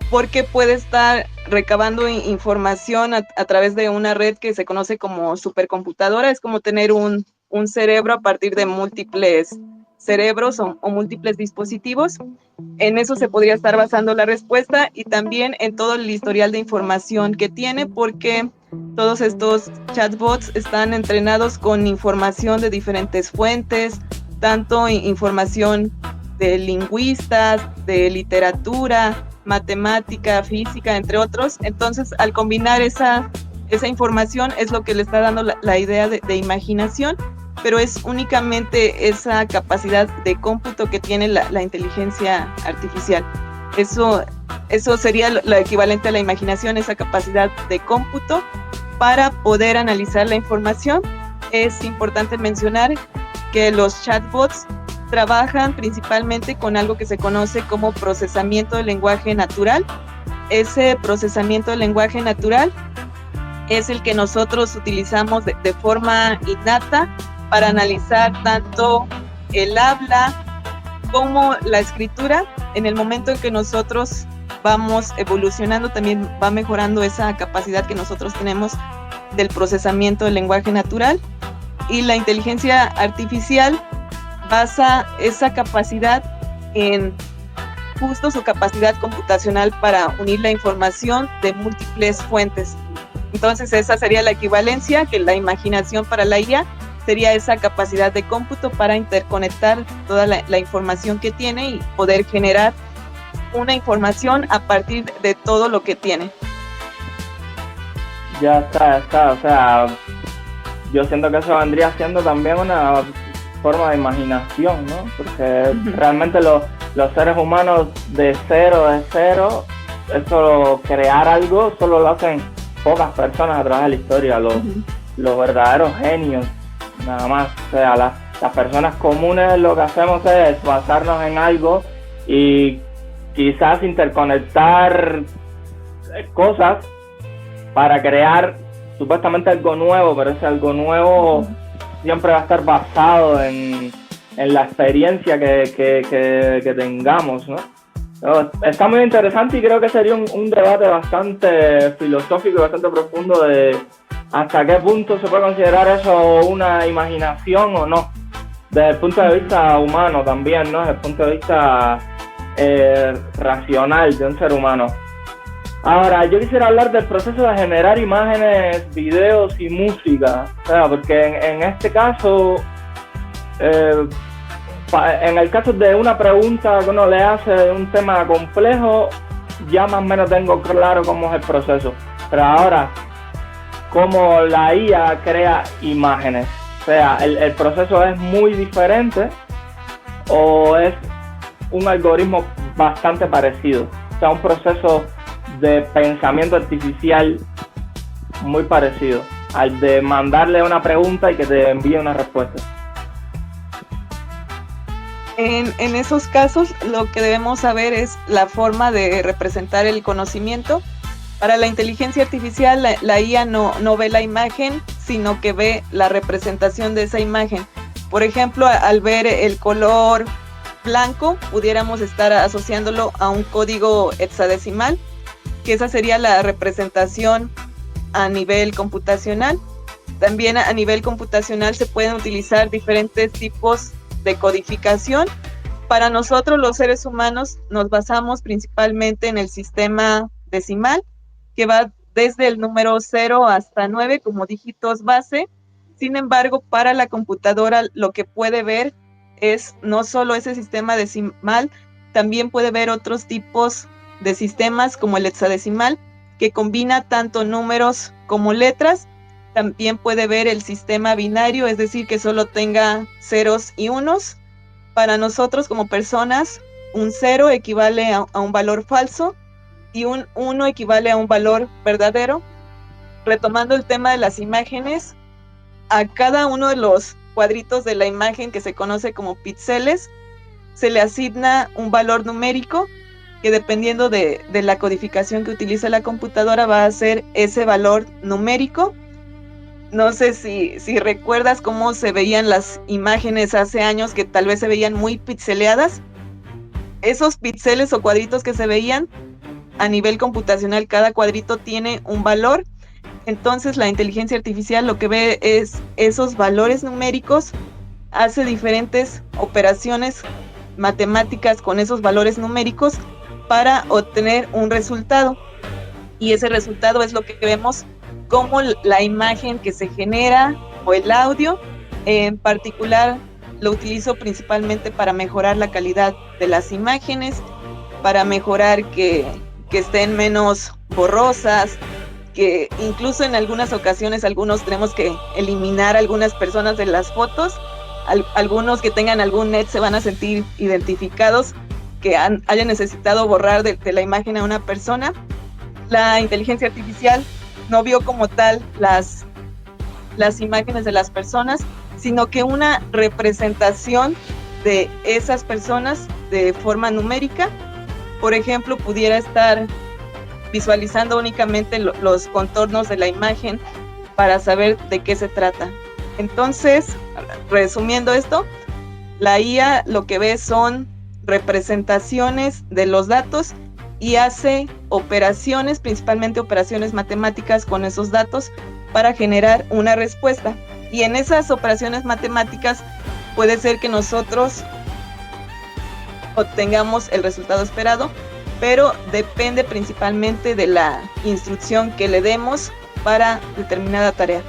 porque puede estar recabando información a través de una red que se conoce como supercomputadora. Es como tener un cerebro a partir de múltiples cerebros o múltiples dispositivos. En eso se podría estar basando la respuesta y también en todo el historial de información que tiene, porque todos estos chatbots están entrenados con información de diferentes fuentes, tanto información de lingüistas, de literatura, matemática, física, entre otros. Entonces, al combinar esa información es lo que le está dando la idea de imaginación, pero es únicamente esa capacidad de cómputo que tiene la inteligencia artificial. Eso sería lo equivalente a la imaginación, esa capacidad de cómputo para poder analizar la información. Es importante mencionar que los chatbots trabajan principalmente con algo que se conoce como procesamiento del lenguaje natural. Ese procesamiento del lenguaje natural es el que nosotros utilizamos de forma innata para analizar tanto el habla como la escritura. En el momento en que nosotros vamos evolucionando, también va mejorando esa capacidad que nosotros tenemos del procesamiento del lenguaje natural, y la inteligencia artificial basa esa capacidad en justo su capacidad computacional para unir la información de múltiples fuentes. Entonces esa sería la equivalencia, que la imaginación para la IA sería esa capacidad de cómputo para interconectar toda la información que tiene y poder generar una información a partir de todo lo que tiene. Ya está, o sea, yo siento que eso vendría siendo también una forma de imaginación, ¿no? Porque realmente los seres humanos de cero, eso, crear algo, solo lo hacen pocas personas a través de la historia, los verdaderos genios, nada más. O sea, las personas comunes lo que hacemos es basarnos en algo y quizás interconectar cosas para crear supuestamente algo nuevo, pero ese algo nuevo siempre va a estar basado en la experiencia que tengamos, ¿no? Está muy interesante y creo que sería un debate bastante filosófico y bastante profundo de hasta qué punto se puede considerar eso una imaginación o no, desde el punto de vista humano también, ¿no? Desde el punto de vista racional de un ser humano. Ahora, yo quisiera hablar del proceso de generar imágenes, videos y música, o sea, porque en este caso, en el caso de una pregunta que uno le hace de un tema complejo, ya más o menos tengo claro cómo es el proceso. Pero ahora, cómo la IA crea imágenes, o sea, el proceso es muy diferente o es un algoritmo bastante parecido, o sea, un proceso de pensamiento artificial muy parecido al de mandarle una pregunta y que te envíe una respuesta. En esos casos, lo que debemos saber es la forma de representar el conocimiento. Para la inteligencia artificial, la IA no ve la imagen, sino que ve la representación de esa imagen. Por ejemplo, al ver el color blanco, pudiéramos estar asociándolo a un código hexadecimal, que esa sería la representación a nivel computacional. También a nivel computacional se pueden utilizar diferentes tipos de codificación. Para nosotros los seres humanos nos basamos principalmente en el sistema decimal, que va desde el número 0 hasta 9 como dígitos base. Sin embargo, para la computadora lo que puede ver es no solo ese sistema decimal, también puede ver otros tipos de sistemas como el hexadecimal, que combina tanto números como letras. También puede ver el sistema binario, es decir, que solo tenga ceros y unos. Para nosotros como personas, un 0 equivale a un valor falso, y un 1 equivale a un valor verdadero. Retomando el tema de las imágenes, a cada uno de los cuadritos de la imagen, que se conoce como píxeles, se le asigna un valor numérico que, dependiendo de la codificación que utiliza la computadora, va a ser ese valor numérico. No sé si recuerdas cómo se veían las imágenes hace años, que tal vez se veían muy pixeleadas. Esos píxeles o cuadritos que se veían, a nivel computacional, cada cuadrito tiene un valor. Entonces la inteligencia artificial lo que ve es esos valores numéricos, hace diferentes operaciones matemáticas con esos valores numéricos para obtener un resultado. Y ese resultado es lo que vemos como la imagen que se genera o el audio. En particular lo utilizo principalmente para mejorar la calidad de las imágenes, para mejorar que estén menos borrosas, que incluso en algunas ocasiones algunos tenemos que eliminar algunas personas de las fotos. Algunos que tengan algún net se van a sentir identificados, que hayan necesitado borrar de la imagen a una persona. La inteligencia artificial no vio como tal las imágenes de las personas, sino que una representación de esas personas de forma numérica. Por ejemplo, pudiera estar visualizando únicamente los contornos de la imagen para saber de qué se trata. Entonces, resumiendo esto, la IA lo que ve son representaciones de los datos y hace operaciones, principalmente operaciones matemáticas con esos datos, para generar una respuesta. Y en esas operaciones matemáticas puede ser que nosotros obtengamos el resultado esperado, pero depende principalmente de la instrucción que le demos para determinada tarea.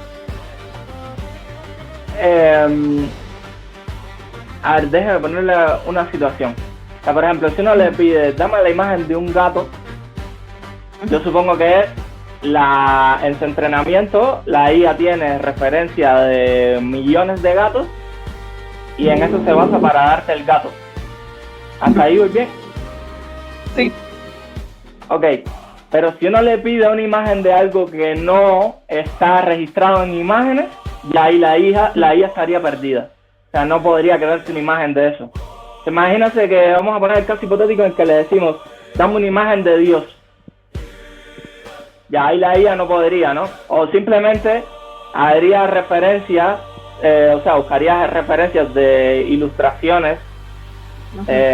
A ver, déjame ponerle una situación. O sea, por ejemplo, si uno le pide, dame la imagen de un gato, yo supongo que en su entrenamiento la IA tiene referencia de millones de gatos y en eso se basa para darte el gato. ¿Hasta ahí voy bien? Sí. Ok, pero si uno le pide una imagen de algo que no está registrado en imágenes, ya ahí la IA estaría perdida. O sea, no podría crearse una imagen de eso. Imagínate que vamos a poner el caso hipotético en que le decimos, dame una imagen de Dios. Ya ahí la IA no podría, ¿no? O simplemente haría referencias, buscaría referencias de ilustraciones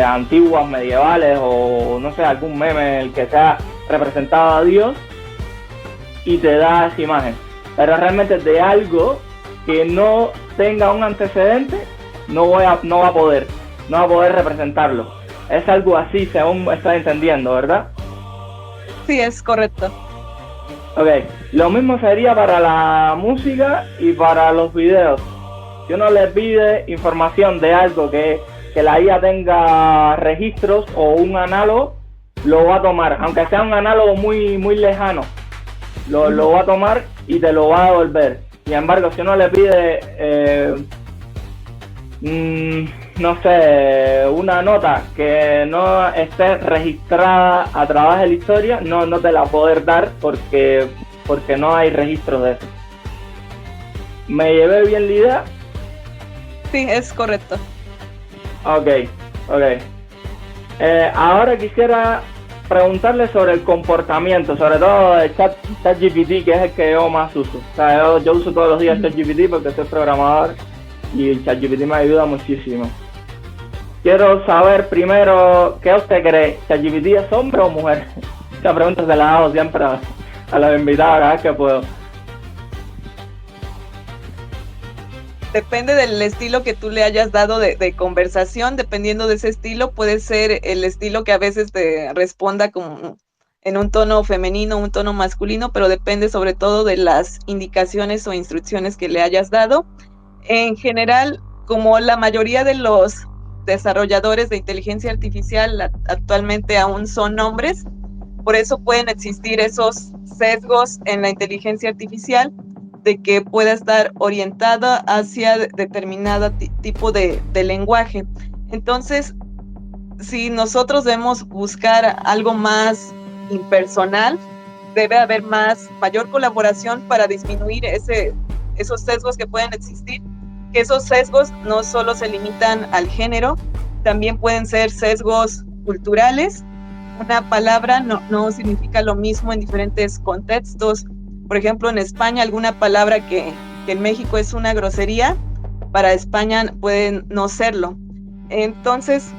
antiguas, medievales, o no sé, algún meme en el que sea representado a Dios y te da esa imagen. Pero realmente de algo que no tenga un antecedente no va a poder representarlo. Es algo así, según estás entendiendo, ¿verdad? Sí, es correcto. Ok, lo mismo sería para la música y para los videos. Si uno le pide información de algo que la IA tenga registros o un análogo, lo va a tomar, aunque sea un análogo muy, muy lejano, lo va a tomar y te lo va a devolver. Sin embargo, si uno le pide, no sé, una nota que no esté registrada a través de la historia, no te la va a poder dar porque no hay registros de eso. ¿Me llevé bien la idea? Sí, es correcto. Ok. Ahora quisiera preguntarle sobre el comportamiento, sobre todo el ChatGPT, que es el que yo más uso. O sea, yo uso todos los días ChatGPT porque soy programador y el ChatGPT me ayuda muchísimo. Quiero saber primero, ¿qué usted cree? ¿ChatGPT es hombre o mujer? Esta pregunta se la hago siempre a los invitados cada vez que puedo. Depende del estilo que tú le hayas dado de conversación. Dependiendo de ese estilo, puede ser el estilo que a veces te responda como en un tono femenino, un tono masculino, pero depende sobre todo de las indicaciones o instrucciones que le hayas dado. En general, como la mayoría de los desarrolladores de inteligencia artificial actualmente aún son hombres, por eso pueden existir esos sesgos en la inteligencia artificial, de que pueda estar orientada hacia determinado tipo de lenguaje. Entonces, si nosotros debemos buscar algo más impersonal, debe haber mayor colaboración para disminuir esos sesgos que pueden existir, que esos sesgos no solo se limitan al género, también pueden ser sesgos culturales. Una palabra no significa lo mismo en diferentes contextos. Por ejemplo, en España, alguna palabra que en México es una grosería, para España puede no serlo. Entonces,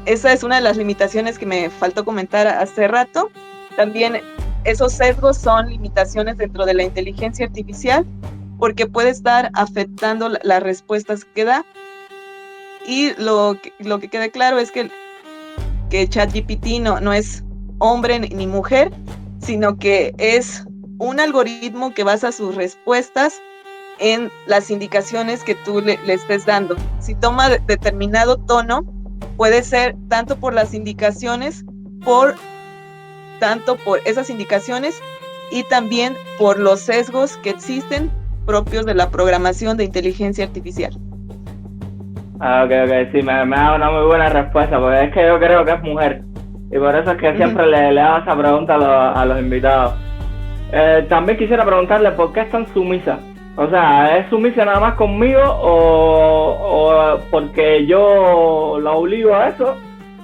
esa es una de las limitaciones que me faltó comentar hace rato. También esos sesgos son limitaciones dentro de la inteligencia artificial, porque puede estar afectando las respuestas que da. Y lo que quede claro es que ChatGPT no es hombre ni mujer, sino que es un algoritmo que basa sus respuestas en las indicaciones que tú le estés dando. Si toma determinado tono, puede ser tanto por las indicaciones, tanto por esas indicaciones y también por los sesgos que existen propios de la programación de inteligencia artificial. Ok, sí, me da una muy buena respuesta, porque es que yo creo que es mujer, y por eso es que siempre le hago esa pregunta a los invitados. También quisiera preguntarle por qué es tan sumisa. O sea, ¿es sumisa nada más conmigo o porque yo la obligo a eso?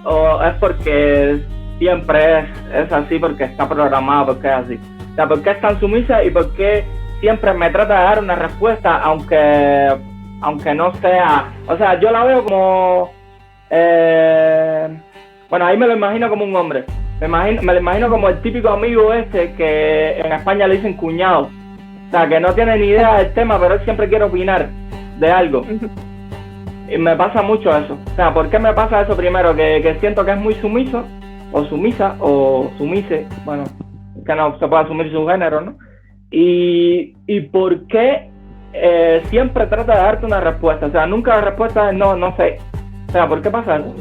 ¿O es porque siempre es así, porque está programado, porque es así? O sea, ¿por qué es tan sumisa y por qué siempre me trata de dar una respuesta aunque no sea? O sea, yo la veo como... bueno, ahí me lo imagino como un hombre. Me lo imagino como el típico amigo que en España le dicen cuñado. O sea, que no tiene ni idea del tema, pero él siempre quiere opinar de algo. Y me pasa mucho eso. O sea, ¿por qué me pasa eso primero? Que siento que es muy sumiso, o sumisa, o sumise. Bueno, que no se puede asumir su género, ¿no? Y ¿por qué siempre trata de darte una respuesta? O sea, nunca la respuesta es no sé. O sea, ¿por qué pasa eso?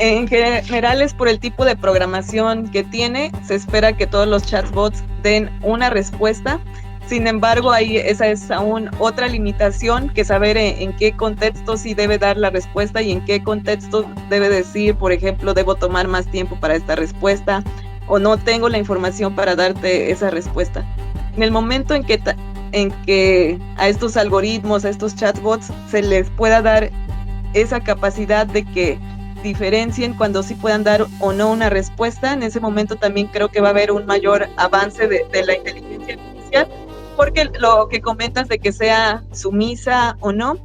En general es por el tipo de programación que tiene. Se espera que todos los chatbots den una respuesta. Sin embargo, esa es aún otra limitación, que saber en qué contexto sí debe dar la respuesta y en qué contexto debe decir, por ejemplo, debo tomar más tiempo para esta respuesta, o no tengo la información para darte esa respuesta. En el momento en que a estos algoritmos, a estos chatbots, se les pueda dar esa capacidad de que diferencien cuando sí puedan dar o no una respuesta, en ese momento también creo que va a haber un mayor avance de la inteligencia artificial, porque lo que comentas de que sea sumisa o no,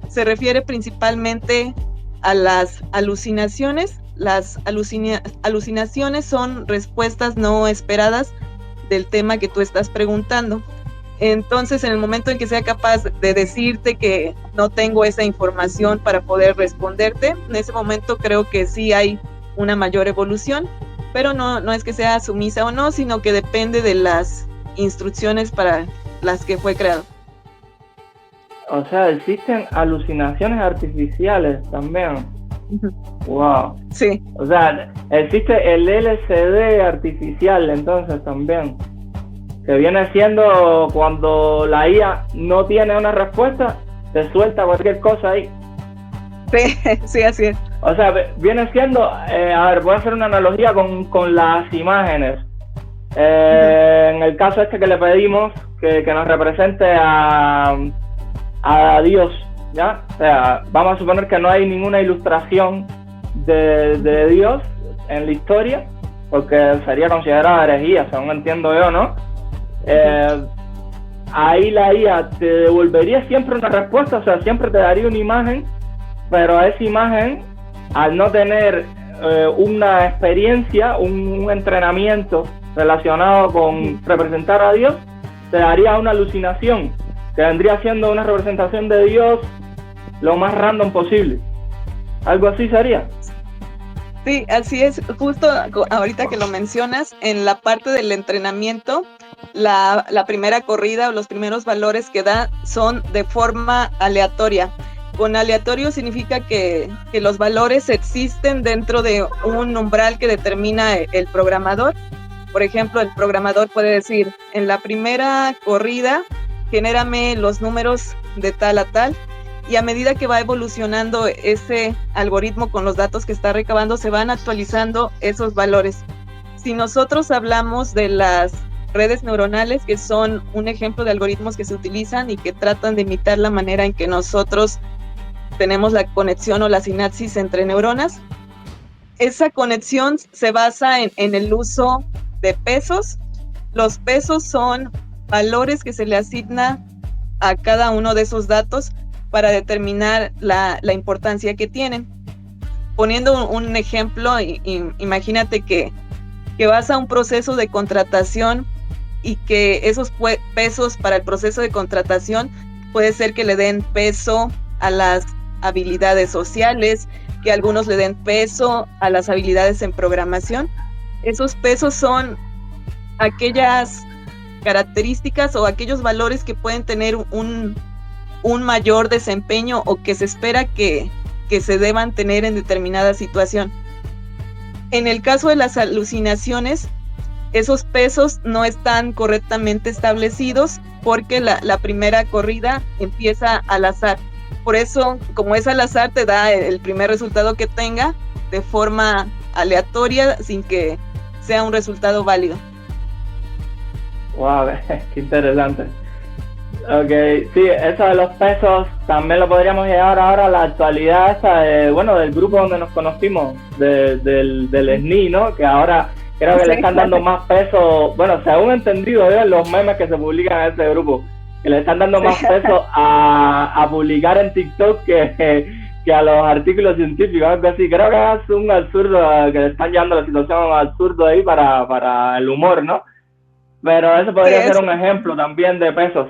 se refiere principalmente a las alucinaciones. Las alucinaciones son respuestas no esperadas del tema que tú estás preguntando. Entonces, en el momento en que sea capaz de decirte que no tengo esa información para poder responderte, en ese momento creo que sí hay una mayor evolución, pero no es que sea sumisa o no, sino que depende de las instrucciones para las que fue creado. O sea, existen alucinaciones artificiales también. Wow. Sí. O sea, existe el LSD artificial entonces también, que viene siendo cuando la IA no tiene una respuesta, te suelta cualquier cosa ahí. Sí, así es. O sea, viene siendo, a ver, voy a hacer una analogía con las imágenes. En el caso este que le pedimos que nos represente a Dios, ¿ya? O sea, vamos a suponer que no hay ninguna ilustración de Dios en la historia, porque sería considerada herejía, según entiendo yo, ¿no? Ahí la IA te devolvería siempre una respuesta, o sea, siempre te daría una imagen, pero esa imagen, al no tener una experiencia, un entrenamiento relacionado con representar a Dios, te daría una alucinación, que vendría siendo una representación de Dios lo más random posible. ¿Algo así sería? Sí, así es. Justo ahorita que lo mencionas, en la parte del entrenamiento, la primera corrida o los primeros valores que da son de forma aleatoria. Con aleatorio significa que los valores existen dentro de un umbral que determina el programador. Por ejemplo, el programador puede decir, en la primera corrida, genérame los números de tal a tal, y a medida que va evolucionando ese algoritmo con los datos que está recabando, se van actualizando esos valores. Si nosotros hablamos de las redes neuronales, que son un ejemplo de algoritmos que se utilizan y que tratan de imitar la manera en que nosotros tenemos la conexión o la sinapsis entre neuronas, esa conexión se basa en el uso de pesos. Los pesos son valores que se le asigna a cada uno de esos datos para determinar la importancia que tienen. Poniendo un ejemplo, imagínate que vas a un proceso de contratación y que esos pesos para el proceso de contratación puede ser que le den peso a las habilidades sociales, que algunos le den peso a las habilidades en programación. Esos pesos son aquellas características o aquellos valores que pueden tener un mayor desempeño o que se espera que se deban tener en determinada situación. En el caso de las alucinaciones, esos pesos no están correctamente establecidos porque la primera corrida empieza al azar. Por eso, como es al azar, te da el primer resultado que tenga de forma aleatoria sin que sea un resultado válido. Wow, qué interesante. Ok, sí, eso de los pesos también lo podríamos llevar ahora a la actualidad esta del grupo donde nos conocimos, del SNI, ¿no? Que ahora creo que le están dando más peso, bueno, según he entendido yo en los memes que se publican en ese grupo, que le están dando más peso a publicar en TikTok que a los artículos científicos, algo así. Creo que es un absurdo, que le están llevando la situación a un absurdo ahí para el humor, ¿no? Pero eso podría ser un ejemplo también de pesos.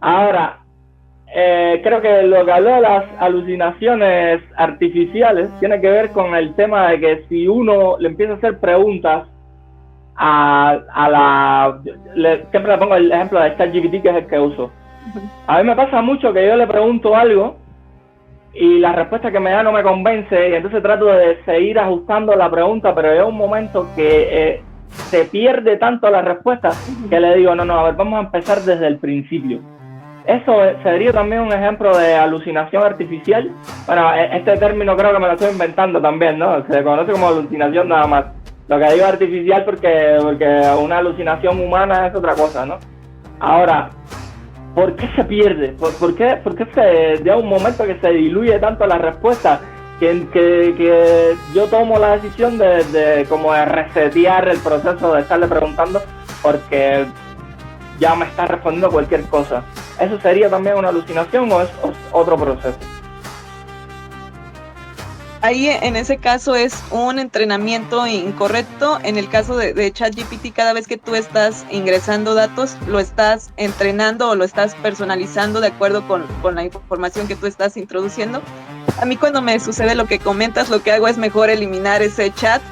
Ahora, creo que lo que habló de las alucinaciones artificiales tiene que ver con el tema de que si uno le empieza a hacer preguntas siempre le pongo el ejemplo de ChatGPT, que es el que uso. A mí me pasa mucho que yo le pregunto algo y la respuesta que me da no me convence, y entonces trato de seguir ajustando la pregunta, pero llega un momento que se pierde tanto la respuesta que le digo, no, a ver, vamos a empezar desde el principio. Eso sería también un ejemplo de alucinación artificial. Bueno, este término creo que me lo estoy inventando también, ¿no? Se conoce como alucinación nada más. Lo que digo artificial porque una alucinación humana es otra cosa, ¿no? Ahora, ¿por qué se pierde? ¿Por qué se llega un momento que se diluye tanto la respuesta que yo tomo la decisión de como de resetear el proceso de estarle preguntando porque ya me está respondiendo cualquier cosa? ¿Eso sería también una alucinación o es otro proceso? Ahí en ese caso es un entrenamiento incorrecto. En el caso de ChatGPT, cada vez que tú estás ingresando datos, lo estás entrenando o lo estás personalizando de acuerdo con la información que tú estás introduciendo. A mí cuando me sucede lo que comentas, lo que hago es mejor eliminar ese chat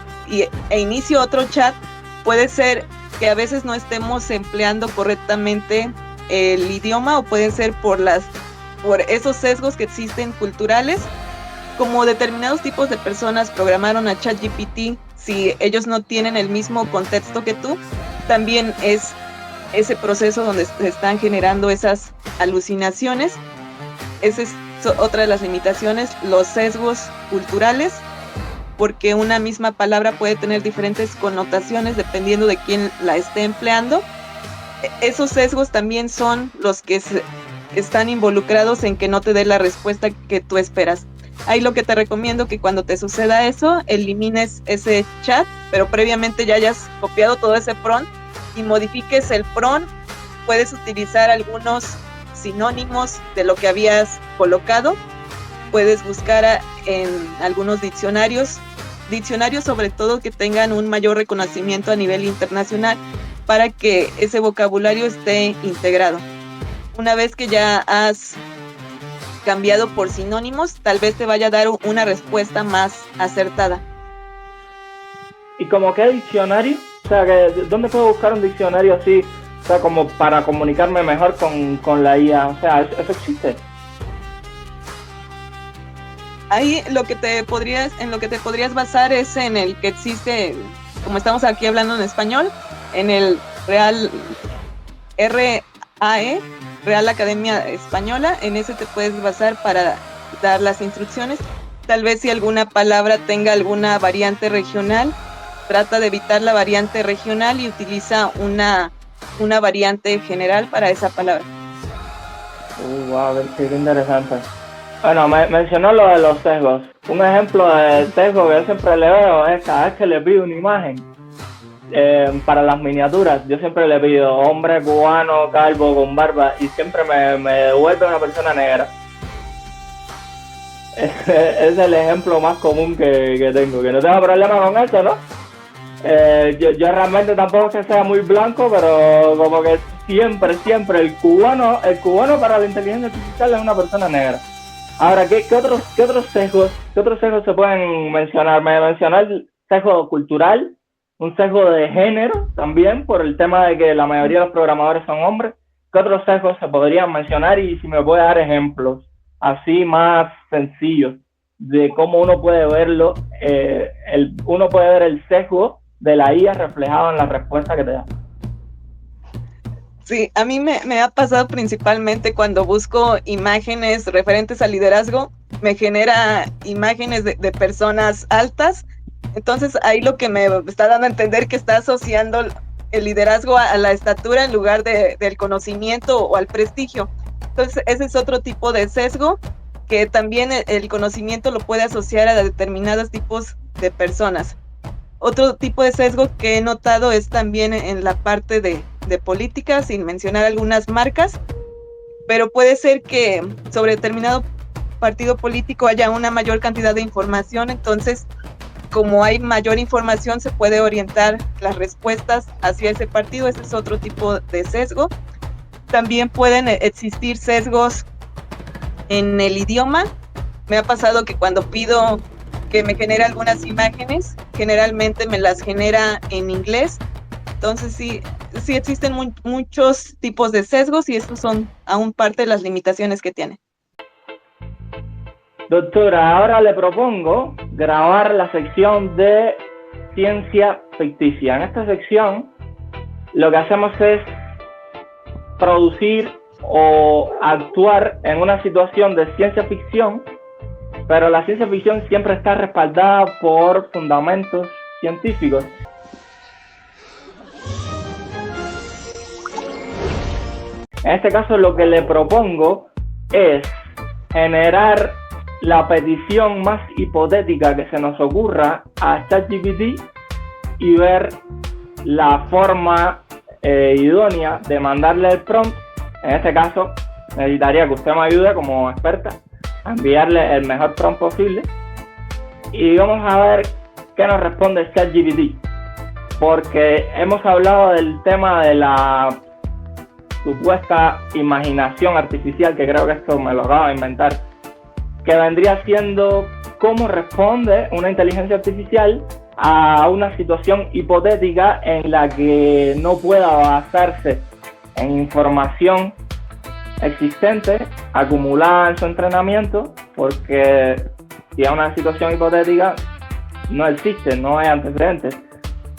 e inicio otro chat. Puede ser que a veces no estemos empleando correctamente el idioma o pueden ser por esos sesgos que existen culturales. Como determinados tipos de personas programaron a ChatGPT, si ellos no tienen el mismo contexto que tú, también es ese proceso donde se están generando esas alucinaciones. Esa es otra de las limitaciones, los sesgos culturales, porque una misma palabra puede tener diferentes connotaciones dependiendo de quién la esté empleando. Esos sesgos también son los que están involucrados en que no te dé la respuesta que tú esperas. Ahí lo que te recomiendo que cuando te suceda eso, elimines ese chat, pero previamente ya hayas copiado todo ese prompt y modifiques el prompt. Puedes utilizar algunos sinónimos de lo que habías colocado. Puedes buscar en algunos diccionarios sobre todo que tengan un mayor reconocimiento a nivel internacional para que ese vocabulario esté integrado. Una vez que ya has cambiado por sinónimos, tal vez te vaya a dar una respuesta más acertada. ¿Y como qué diccionario? O sea, ¿dónde puedo buscar un diccionario así? O sea, como para comunicarme mejor con la IA. O sea, ¿eso existe? Ahí en lo que te podrías basar es en el que existe, como estamos aquí hablando en español, en el RAE, Real Academia Española, en ese te puedes basar para dar las instrucciones. Tal vez si alguna palabra tenga alguna variante regional, trata de evitar la variante regional y utiliza una variante general para esa palabra. Wow, qué interesante. Bueno, mencionó lo de los sesgos. Un ejemplo de sesgo que yo siempre le veo es cada vez que le pido una imagen para las miniaturas, yo siempre le pido hombre cubano, calvo, con barba, y siempre me devuelve una persona negra. Es el ejemplo más común que tengo, que no tengo problema con eso, ¿no? Yo realmente tampoco es que sea muy blanco, pero como que siempre el cubano para la inteligencia artificial es una persona negra. Ahora, ¿qué otros sesgos se pueden mencionar? Me mencionó el sesgo cultural, un sesgo de género también, por el tema de que la mayoría de los programadores son hombres. ¿Qué otros sesgos se podrían mencionar? Y si me puede dar ejemplos así más sencillos de cómo uno puede verlo, uno puede ver el sesgo de la IA reflejado en la respuesta que te da. Sí, a mí me ha pasado principalmente cuando busco imágenes referentes al liderazgo, me genera imágenes de personas altas, entonces ahí lo que me está dando a entender que está asociando el liderazgo a la estatura en lugar del conocimiento o al prestigio. Entonces ese es otro tipo de sesgo, que también el conocimiento lo puede asociar a determinados tipos de personas. Otro tipo de sesgo que he notado es también en la parte de política, sin mencionar algunas marcas, pero puede ser que sobre determinado partido político haya una mayor cantidad de información, entonces como hay mayor información se puede orientar las respuestas hacia ese partido. Ese es otro tipo de sesgo. También pueden existir sesgos en el idioma. Me ha pasado que cuando pido que me genere algunas imágenes, generalmente me las genera en inglés. Entonces sí existen muchos tipos de sesgos y estos son aún parte de las limitaciones que tiene. Doctora, ahora le propongo grabar la sección de ciencia ficticia. En esta sección lo que hacemos es producir o actuar en una situación de ciencia ficción, pero la ciencia ficción siempre está respaldada por fundamentos científicos. En este caso lo que le propongo es generar la petición más hipotética que se nos ocurra a ChatGPT y ver la forma idónea de mandarle el prompt. En este caso necesitaría que usted me ayude como experta a enviarle el mejor prompt posible y vamos a ver qué nos responde ChatGPT, porque hemos hablado del tema de la supuesta imaginación artificial, que creo que esto me lo acabo de inventar, que vendría siendo cómo responde una inteligencia artificial a una situación hipotética en la que no pueda basarse en información existente acumulada en su entrenamiento, porque si es una situación hipotética no existe, no hay antecedentes,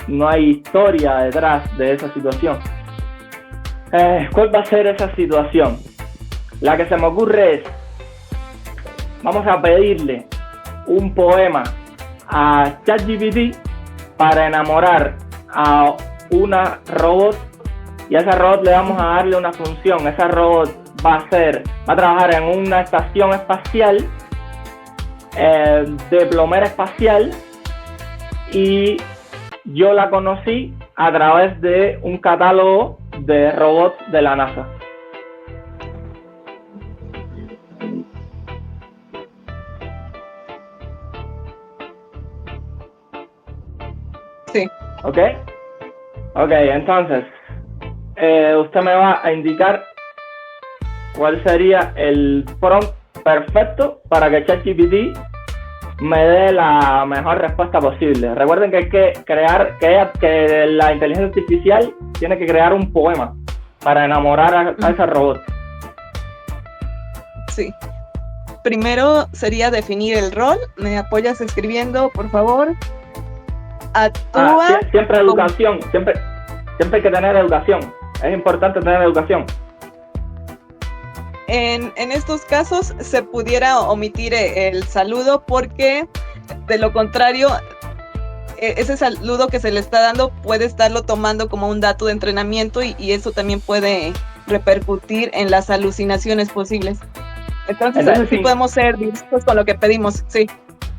no hay historia detrás de esa situación. ¿Cuál va a ser esa situación? La que se me ocurre es, vamos a pedirle un poema a ChatGPT para enamorar a una robot, y a esa robot le vamos a darle una función. Esa robot va a trabajar en una estación espacial de plomera espacial, y yo la conocí a través de un catálogo de robots de la NASA. Sí. ¿Ok? Ok, entonces, usted me va a indicar cuál sería el prompt perfecto para que ChatGPT me dé la mejor respuesta posible. Recuerden que hay que crear, que la inteligencia artificial tiene que crear un poema para enamorar a ese robot. Sí. Primero sería definir el rol. ¿Me apoyas escribiendo, por favor? Actúa. Siempre educación, siempre hay que tener educación. Es importante tener educación. En estos casos se pudiera omitir el saludo porque de lo contrario, ese saludo que se le está dando puede estarlo tomando como un dato de entrenamiento y eso también puede repercutir en las alucinaciones posibles. Entonces sí podemos ser directos con lo que pedimos, sí.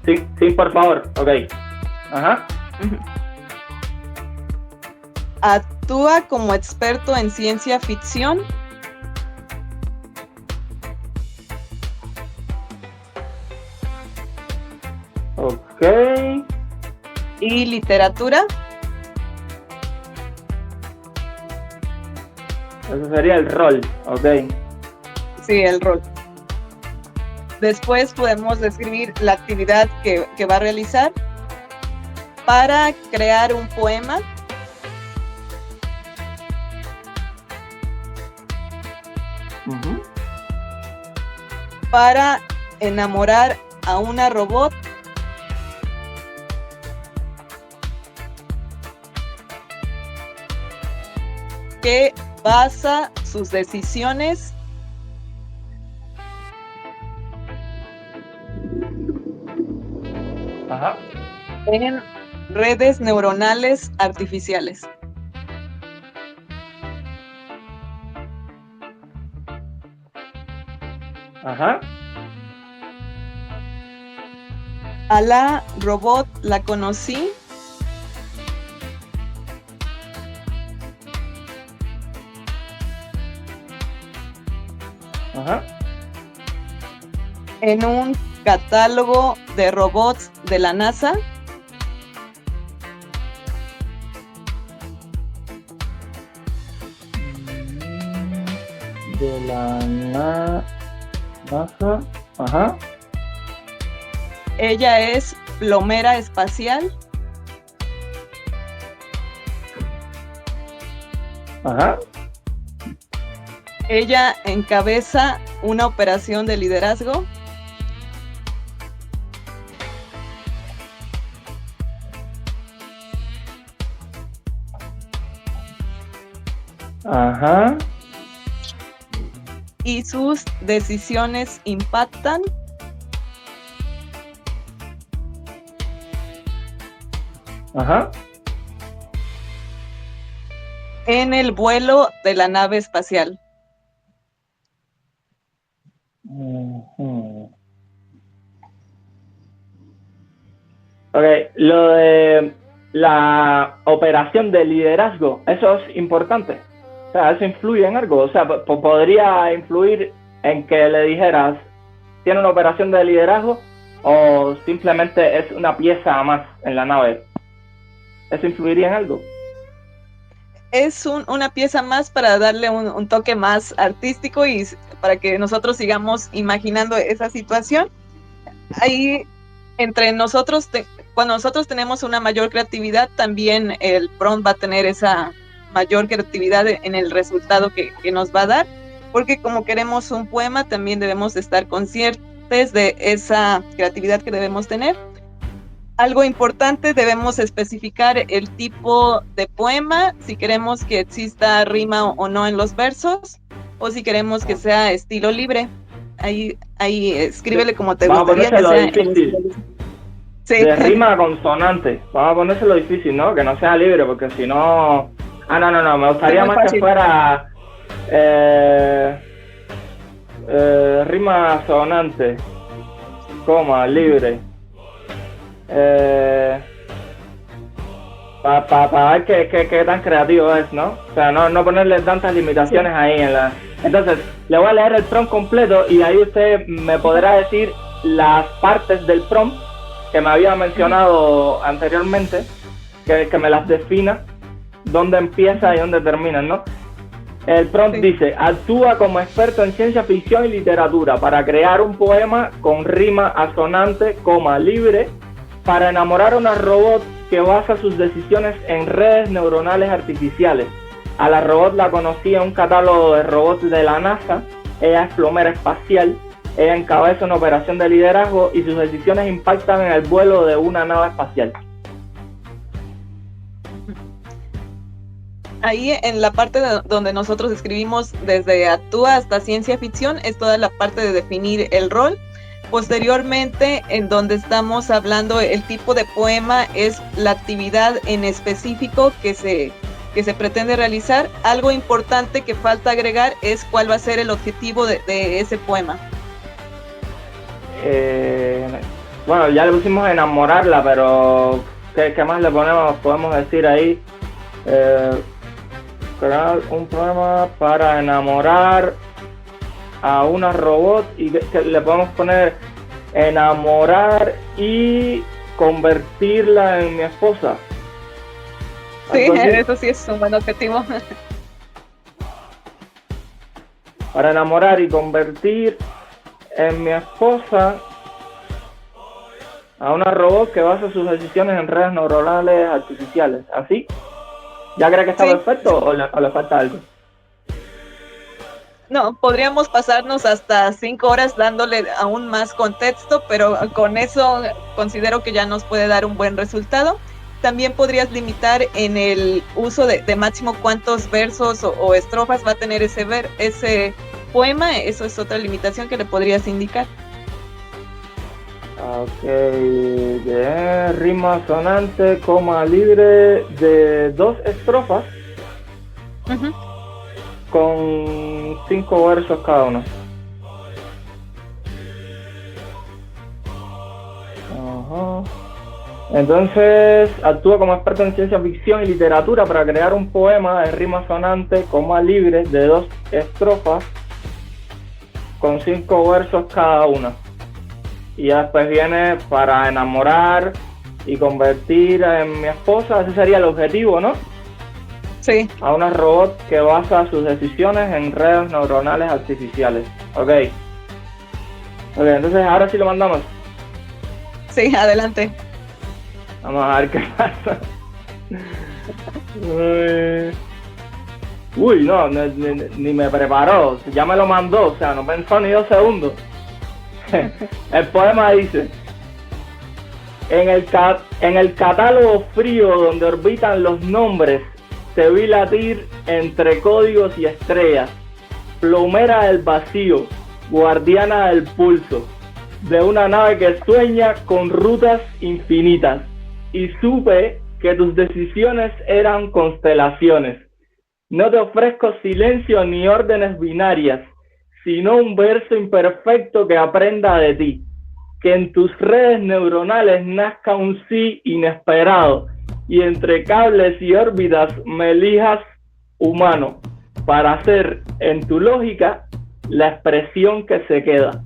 Sí, por favor, ok. Ajá. Actúa como experto en ciencia ficción. Ok. Y literatura. Eso sería el rol, ok. Sí, el rol. Después podemos describir la actividad que va a realizar para crear un poema. Uh-huh. Para enamorar a una robot. Que basa sus decisiones en redes neuronales artificiales. Ajá. A la robot la conocí en un catálogo de robots de la NASA. De la NASA. Ajá. Ella es plomera espacial. Ajá. Ella encabeza una operación de liderazgo. Ajá. Y sus decisiones impactan en el vuelo de la nave espacial. Ok, lo de la operación de liderazgo, eso es importante. O sea, eso influye en algo. O sea, podría influir en que le dijeras, ¿tiene una operación de liderazgo? O simplemente es una pieza más en la nave. ¿Eso influiría en algo? Es una pieza más para darle un toque más artístico y para que nosotros sigamos imaginando esa situación. Ahí, entre nosotros, cuando nosotros tenemos una mayor creatividad, también el prompt va a tener esa mayor creatividad en el resultado que nos va a dar, porque como queremos un poema, también debemos estar conscientes de esa creatividad que debemos tener. Algo importante, debemos especificar el tipo de poema, si queremos que exista rima o no en los versos, o si queremos que sea estilo libre. Ahí escríbele como te gustaría que sea. Difícil. Sí. De rima consonante. Vamos a ponérselo difícil, ¿no? Que no sea libre, porque si no... No. Me gustaría más fácil que fuera rima sonante, coma, libre. Para ver qué tan creativo es, ¿no? O sea, no ponerle tantas limitaciones ahí en la... Entonces, le voy a leer el prompt completo y ahí usted me podrá decir las partes del prompt que me había mencionado anteriormente, que me las defina, dónde empieza y dónde termina, ¿no? El prompt dice, actúa como experto en ciencia ficción y literatura para crear un poema con rima asonante, coma, libre, para enamorar a una robot que basa sus decisiones en redes neuronales artificiales. A la robot la conocí en un catálogo de robots de la NASA. Ella es plomera espacial. Ella encabeza una operación de liderazgo y sus decisiones impactan en el vuelo de una nave espacial. Ahí en la parte donde nosotros escribimos desde actúa hasta ciencia ficción es toda la parte de definir el rol. Posteriormente, en donde estamos hablando el tipo de poema es la actividad en específico que se pretende realizar. Algo importante que falta agregar es cuál va a ser el objetivo de ese poema. Bueno, ya le pusimos enamorarla, pero ¿qué más le podemos decir ahí? Crear un poema para enamorar a una robot y que le podemos poner enamorar y convertirla en mi esposa. Sí, eso sí es un buen objetivo. Para enamorar y convertir en mi esposa a una robot que basa sus decisiones en redes neuronales artificiales. ¿Así? ¿Ya cree que está perfecto o le falta algo? No, podríamos pasarnos hasta 5 horas dándole aún más contexto, pero con eso considero que ya nos puede dar un buen resultado. También podrías limitar en el uso de máximo cuántos versos o estrofas va a tener ese poema. Eso es otra limitación que le podrías indicar. Ok, rima sonante, coma libre de 2 estrofas. Uh-huh. Con 5 versos cada uno. Ajá. Entonces, actúa como experto en ciencia ficción y literatura para crear un poema de rima sonante, coma libre de 2 estrofas con 5 versos cada una. Y ya después viene para enamorar y convertir en mi esposa. Ese sería el objetivo, ¿no? Sí. A una robot que basa sus decisiones en redes neuronales artificiales. Ok, entonces ahora sí lo mandamos. Sí, adelante. Vamos a ver qué pasa. Uy, no, ni me preparó. Ya me lo mandó, o sea, no pensó ni 2 segundos. El poema dice: en el catálogo frío donde orbitan los nombres, te vi latir entre códigos y estrellas, plomera del vacío, guardiana del pulso, de una nave que sueña con rutas infinitas, y supe que tus decisiones eran constelaciones. No te ofrezco silencio ni órdenes binarias, sino un verso imperfecto que aprenda de ti, que en tus redes neuronales nazca un sí inesperado, y entre cables y órbitas me elijas humano, para hacer en tu lógica la expresión que se queda.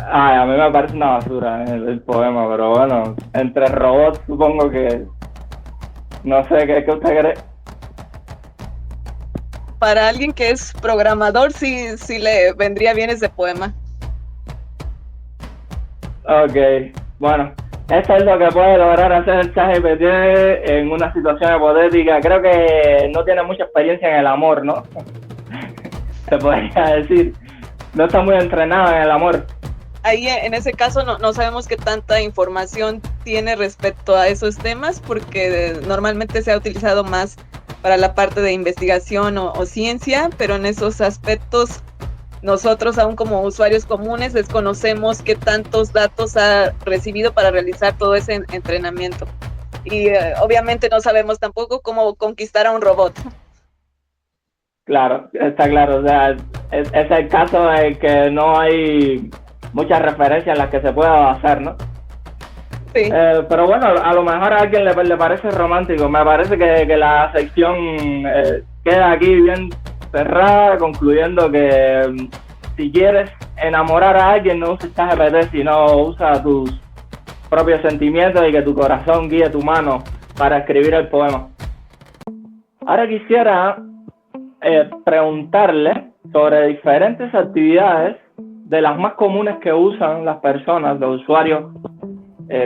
Ay, a mí me parece una basura el poema, pero bueno, entre robots supongo que... No sé, ¿qué usted cree? Para alguien que es programador, sí le vendría bien ese poema. Ok, bueno, esto es lo que puede lograr hacer el ChatGPT en una situación hipotética. Creo que no tiene mucha experiencia en el amor, ¿no? Se podría decir. No está muy entrenado en el amor. Ahí en ese caso no sabemos qué tanta información tiene respecto a esos temas, porque normalmente se ha utilizado más para la parte de investigación o ciencia, pero en esos aspectos nosotros aún como usuarios comunes desconocemos qué tantos datos ha recibido para realizar todo ese entrenamiento. Y obviamente no sabemos tampoco cómo conquistar a un robot. Claro, está claro. O sea, es el caso en que no hay muchas referencias en las que se pueda basar, ¿no? Sí. Pero bueno, a lo mejor a alguien le parece romántico. Me parece que la sección queda aquí bien cerrada, concluyendo que si quieres enamorar a alguien, no uses ChatGPT, sino usa tus propios sentimientos y que tu corazón guíe tu mano para escribir el poema. Ahora quisiera preguntarle sobre diferentes actividades de las más comunes que usan las personas, los usuarios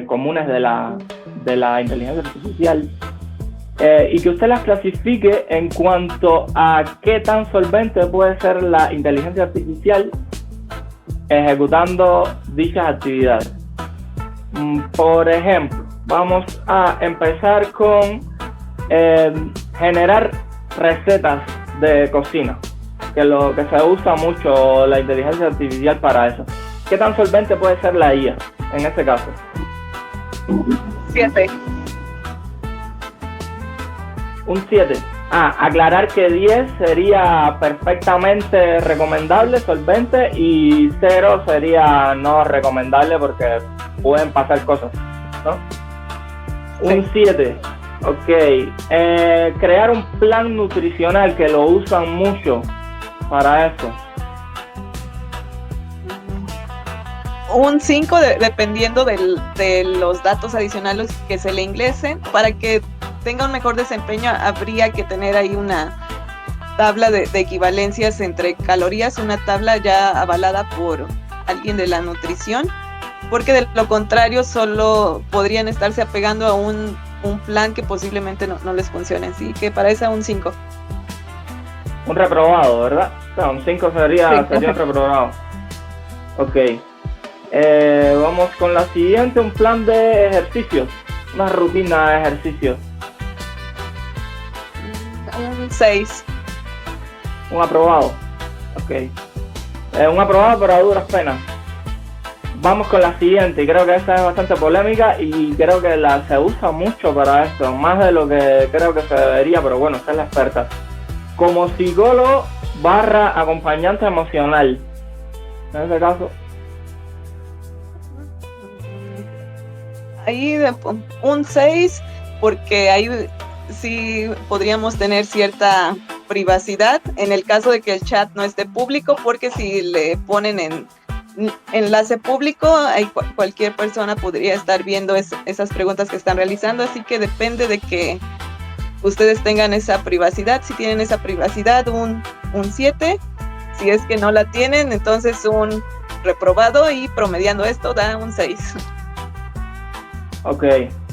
comunes de la inteligencia artificial, y que usted las clasifique en cuanto a qué tan solvente puede ser la inteligencia artificial ejecutando dichas actividades. Por ejemplo, vamos a empezar con generar recetas de cocina, que lo que se usa mucho la inteligencia artificial para eso. ¿Qué tan solvente puede ser la IA en este caso? 7. Un 7. Aclarar que 10 sería perfectamente recomendable, solvente, y 0 sería no recomendable porque pueden pasar cosas, ¿no? Sí. Un 7. Ok. Crear un plan nutricional, que lo usan mucho para eso. Un 5 dependiendo de los datos adicionales que se le ingresen. Para que tenga un mejor desempeño habría que tener ahí una tabla de equivalencias entre calorías, una tabla ya avalada por alguien de la nutrición, porque de lo contrario solo podrían estarse apegando a un plan que posiblemente no les funcione. Así que para esa un 5. Un reprobado, ¿verdad? O sea, un 5 sería un reprobado. Ok. Vamos con la siguiente, un plan de ejercicios, una rutina de ejercicios. Un 6. Un aprobado. Ok. Un aprobado, pero a duras penas. Vamos con la siguiente, y creo que esta es bastante polémica y creo que se usa mucho para esto, más de lo que creo que se debería, pero bueno, esta es la experta. Como psicólogo / acompañante emocional. En este caso, ahí un 6, porque ahí sí podríamos tener cierta privacidad en el caso de que el chat no esté público, porque si le ponen en enlace público, ahí cualquier persona podría estar viendo esas preguntas que están realizando, así que depende de que ustedes tengan esa privacidad. Si tienen esa privacidad, un 7. Si es que no la tienen, entonces un reprobado, y promediando esto da un 6. Ok,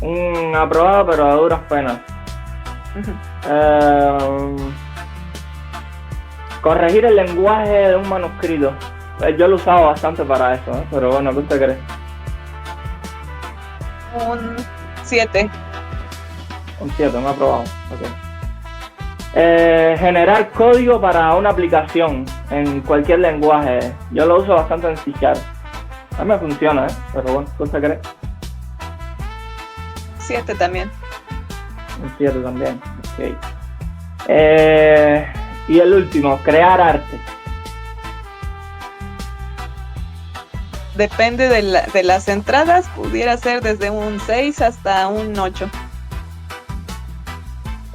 un aprobado pero a duras penas. Corregir el lenguaje de un manuscrito. Yo lo he usado bastante para eso, pero bueno, ¿qué usted cree? Un 7. Un 7, un aprobado. Okay. Generar código para una aplicación en cualquier lenguaje. Yo lo uso bastante en C#. A mí me funciona, pero bueno, ¿qué usted cree? 7 también. Un 7 también, ok. Y el último, crear arte. Depende de las entradas, pudiera ser desde un 6 hasta un 8.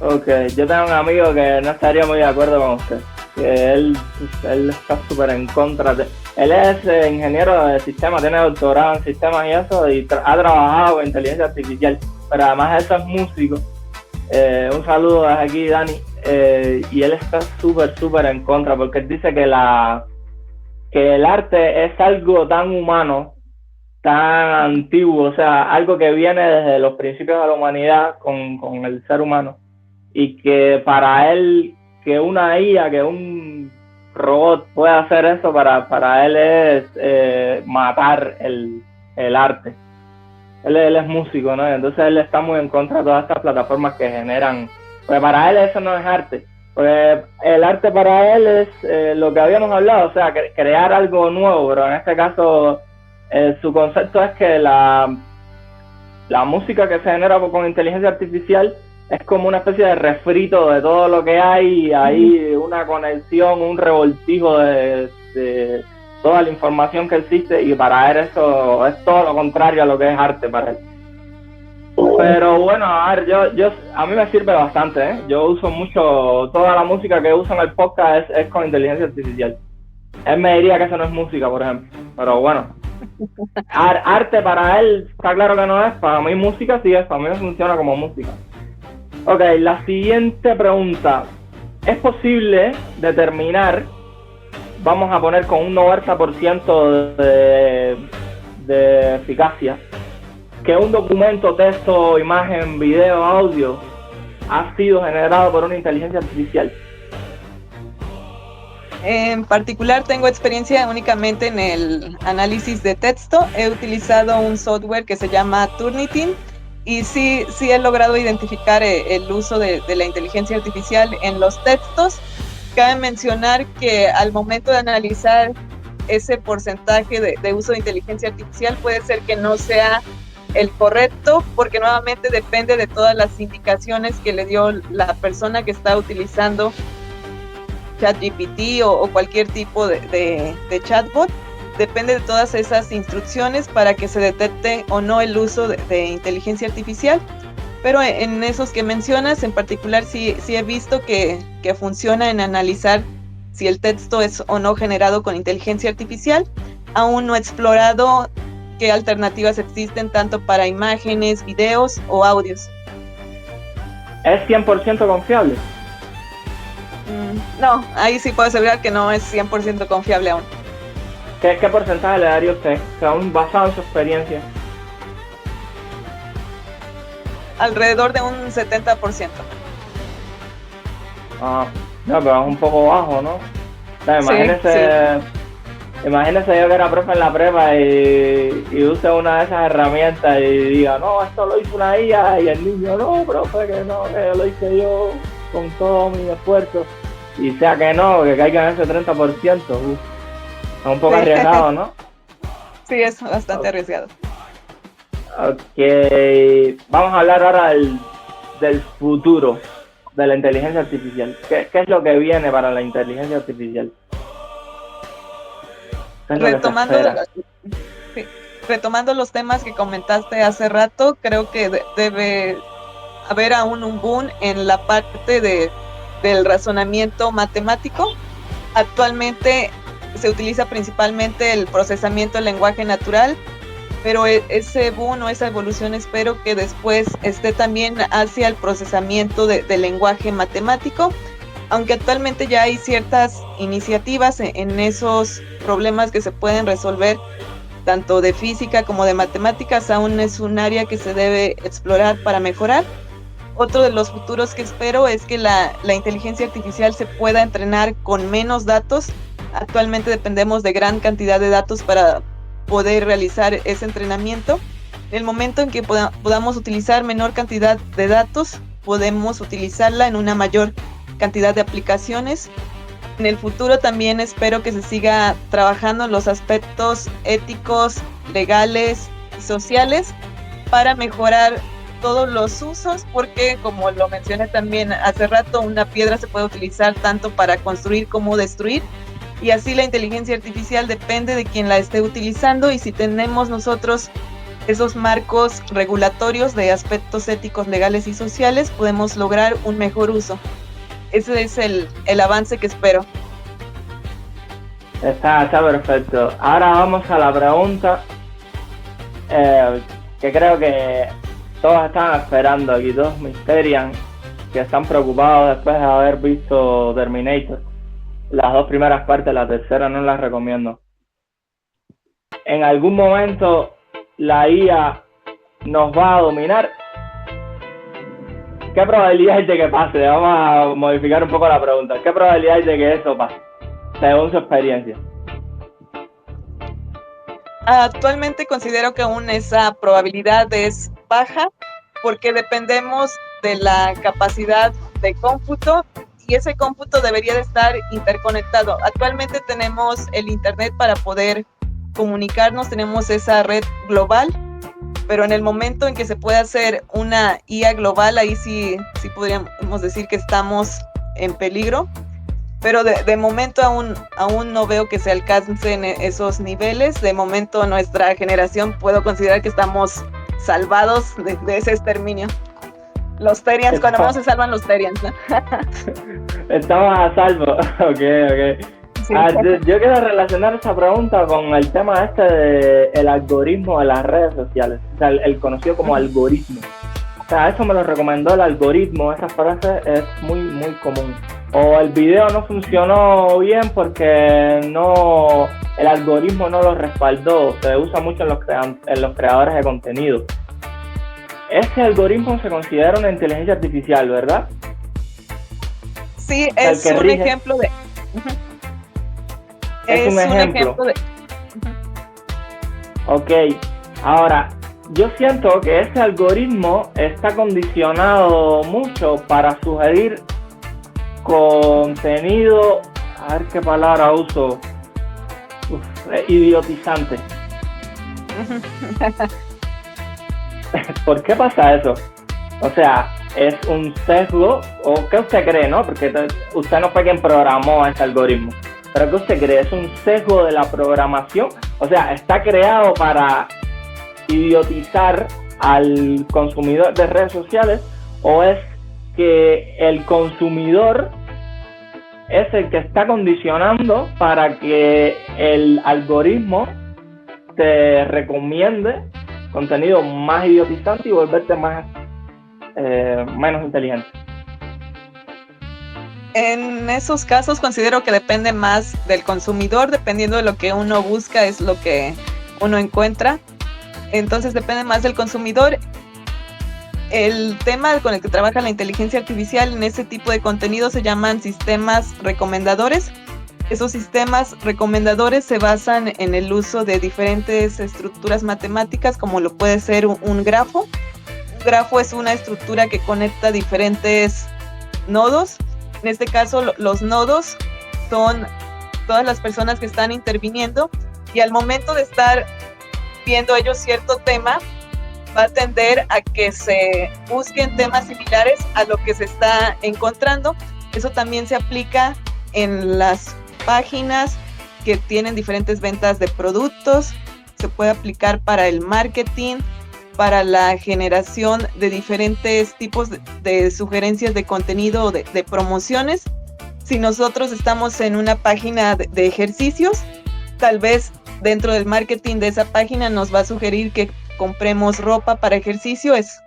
Ok, yo tengo un amigo que no estaría muy de acuerdo con usted. Que él está súper en contra de... Él es ingeniero de sistemas, tiene doctorado en sistemas y eso, y ha trabajado con inteligencia artificial, pero además de eso es músico. Un saludo desde aquí, Dani. Y él está súper en contra, porque él dice que el arte es algo tan humano, tan antiguo, o sea, algo que viene desde los principios de la humanidad con el ser humano, y que para él, que una IA, que un robot pueda hacer eso, para él es matar el arte. Él es músico, ¿no? Entonces él está muy en contra de todas estas plataformas que generan, porque para él eso no es arte. Pues el arte para él es lo que habíamos hablado, o sea, crear algo nuevo, pero en este caso su concepto es que la música que se genera con inteligencia artificial es como una especie de refrito de todo lo que hay, y hay una conexión, un revoltijo de toda la información que existe, y para él eso es todo lo contrario a lo que es arte para él. Pero bueno, a ver, a mí me sirve bastante, ¿eh? Yo uso mucho, toda la música que uso en el podcast es con inteligencia artificial. Él me diría que eso no es música, por ejemplo, pero bueno. Arte para él está claro que no es, para mí música sí es, para mí funciona como música. Ok, la siguiente pregunta. ¿Es posible determinar, vamos a poner con un 90% de eficacia, que un documento, texto, imagen, video, audio ha sido generado por una inteligencia artificial? En particular tengo experiencia únicamente en el análisis de texto. He utilizado un software que se llama Turnitin y sí he logrado identificar el uso de la inteligencia artificial en los textos. Cabe mencionar que al momento de analizar ese porcentaje de uso de inteligencia artificial puede ser que no sea el correcto, porque nuevamente depende de todas las indicaciones que le dio la persona que está utilizando ChatGPT o cualquier tipo de chatbot. Depende de todas esas instrucciones para que se detecte o no el uso de inteligencia artificial. Pero en esos que mencionas, en particular, sí he visto que funciona en analizar si el texto es o no generado con inteligencia artificial. Aún no he explorado qué alternativas existen tanto para imágenes, videos o audios. ¿Es 100% confiable? No, ahí sí puedo asegurar que no es 100% confiable aún. ¿Qué porcentaje le daría usted, aún basado en su experiencia? Alrededor de un 70%. No, pero es un poco bajo, ¿no? O sea, imagínese yo que era profe en la prepa y use una de esas herramientas y diga, no, esto lo hizo una IA, y el niño, no, profe, que no, que lo hice yo con todo mi esfuerzo, y sea que no, que caiga en ese 30%, es un poco arriesgado, ¿no? Sí, es bastante arriesgado. Ok, vamos a hablar ahora del futuro de la inteligencia artificial. ¿Qué es lo que viene para la inteligencia artificial? Retomando los temas que comentaste hace rato, creo que debe haber aún un boom en la parte del razonamiento matemático. Actualmente se utiliza principalmente el procesamiento del lenguaje natural, pero ese boom o esa evolución espero que después esté también hacia el procesamiento del lenguaje matemático, aunque actualmente ya hay ciertas iniciativas en esos problemas que se pueden resolver tanto de física como de matemáticas. Aún es un área que se debe explorar para mejorar. Otro de los futuros que espero es que la inteligencia artificial se pueda entrenar con menos datos. Actualmente dependemos de gran cantidad de datos para poder realizar ese entrenamiento. En el momento en que podamos utilizar menor cantidad de datos, podemos utilizarla en una mayor cantidad de aplicaciones. En el futuro también espero que se siga trabajando en los aspectos éticos, legales y sociales para mejorar todos los usos, porque como lo mencioné también hace rato, una piedra se puede utilizar tanto para construir como destruir, y así la inteligencia artificial depende de quien la esté utilizando, y si tenemos nosotros esos marcos regulatorios de aspectos éticos, legales y sociales, podemos lograr un mejor uso. Ese es el avance que espero. Está perfecto. Ahora vamos a la pregunta que creo que todos están esperando aquí, todos Mysterians, que están preocupados después de haber visto Terminator. Las dos primeras partes, la tercera no las recomiendo. ¿En algún momento la IA nos va a dominar? ¿Qué probabilidad hay de que pase? Vamos a modificar un poco la pregunta. ¿Qué probabilidad hay de que eso pase, según su experiencia? Actualmente considero que aún esa probabilidad es baja, porque dependemos de la capacidad de cómputo, y ese cómputo debería de estar interconectado. Actualmente tenemos el internet para poder comunicarnos, tenemos esa red global, pero en el momento en que se pueda hacer una IA global, ahí sí podríamos decir que estamos en peligro. Pero de momento aún no veo que se alcancen esos niveles. De momento nuestra generación puedo considerar que estamos salvados de ese exterminio. Los Terians, cuando menos se salvan los Terians, ¿no? Estamos a salvo, ok. Sí. Yo quiero relacionar esa pregunta con el tema del algoritmo de las redes sociales, o sea, el conocido como algoritmo. O sea, eso me lo recomendó el algoritmo, esa frase es muy, muy común. O el video no funcionó bien porque el algoritmo no lo respaldó. Se usa mucho en los creadores de contenido. Este algoritmo se considera una inteligencia artificial, ¿verdad? Sí, es un ejemplo de... Es un ejemplo. Ok, ahora, yo siento que este algoritmo está condicionado mucho para sugerir contenido, a ver qué palabra uso, idiotizante. ¿Por qué pasa eso? O sea, es un sesgo, o ¿qué usted cree, no? Porque usted no fue quien programó este algoritmo, pero ¿qué usted cree? ¿Es un sesgo de la programación? O sea, ¿está creado para idiotizar al consumidor de redes sociales, o es que el consumidor es el que está condicionando para que el algoritmo te recomiende contenido más idiotizante y volverte menos inteligente? En esos casos considero que depende más del consumidor, dependiendo de lo que uno busca es lo que uno encuentra. Entonces depende más del consumidor. El tema con el que trabaja la inteligencia artificial en ese tipo de contenido se llaman sistemas recomendadores. Esos sistemas recomendadores se basan en el uso de diferentes estructuras matemáticas, como lo puede ser un grafo. Un grafo es una estructura que conecta diferentes nodos. En este caso, los nodos son todas las personas que están interviniendo, y al momento de estar viendo ellos cierto tema, va a tender a que se busquen temas similares a lo que se está encontrando. Eso también se aplica en las páginas que tienen diferentes ventas de productos, se puede aplicar para el marketing, para la generación de diferentes tipos de sugerencias de contenido o de promociones. Si nosotros estamos en una página de ejercicios, tal vez dentro del marketing de esa página nos va a sugerir que compremos ropa para ejercicio, es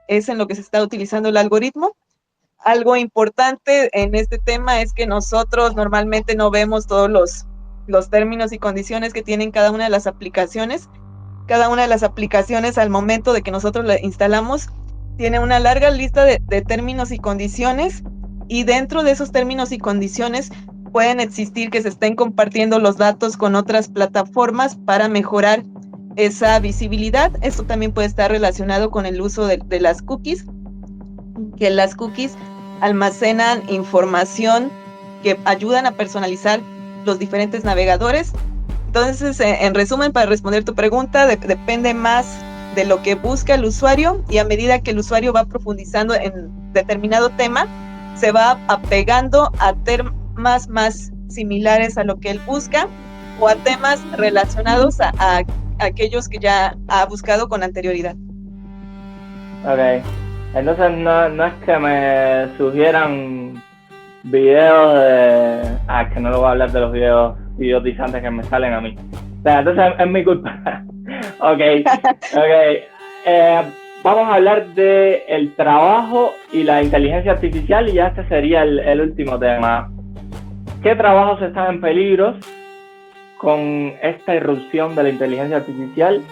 en lo que se está utilizando el algoritmo. Algo importante en este tema es que nosotros normalmente no vemos todos los términos y condiciones que tienen cada una de las aplicaciones. Cada una de las aplicaciones, al momento de que nosotros la instalamos, tiene una larga lista de términos y condiciones, y dentro de esos términos y condiciones pueden existir que se estén compartiendo los datos con otras plataformas para mejorar esa visibilidad. Esto también puede estar relacionado con el uso de las cookies, que las cookies almacenan información que ayudan a personalizar los diferentes navegadores. Entonces, en resumen, para responder tu pregunta, depende más de lo que busca el usuario, y a medida que el usuario va profundizando en determinado tema, se va apegando a temas más similares a lo que él busca, o a temas relacionados a aquellos que ya ha buscado con anterioridad. Ok, entonces no es que me sugieran videos de... que no lo voy a hablar de los videos idiotizantes que me salen a mí. O sea, entonces es mi culpa. Ok. Vamos a hablar de el trabajo y la inteligencia artificial, y ya este sería el último tema. ¿Qué trabajos están en peligro con esta irrupción de la inteligencia artificial?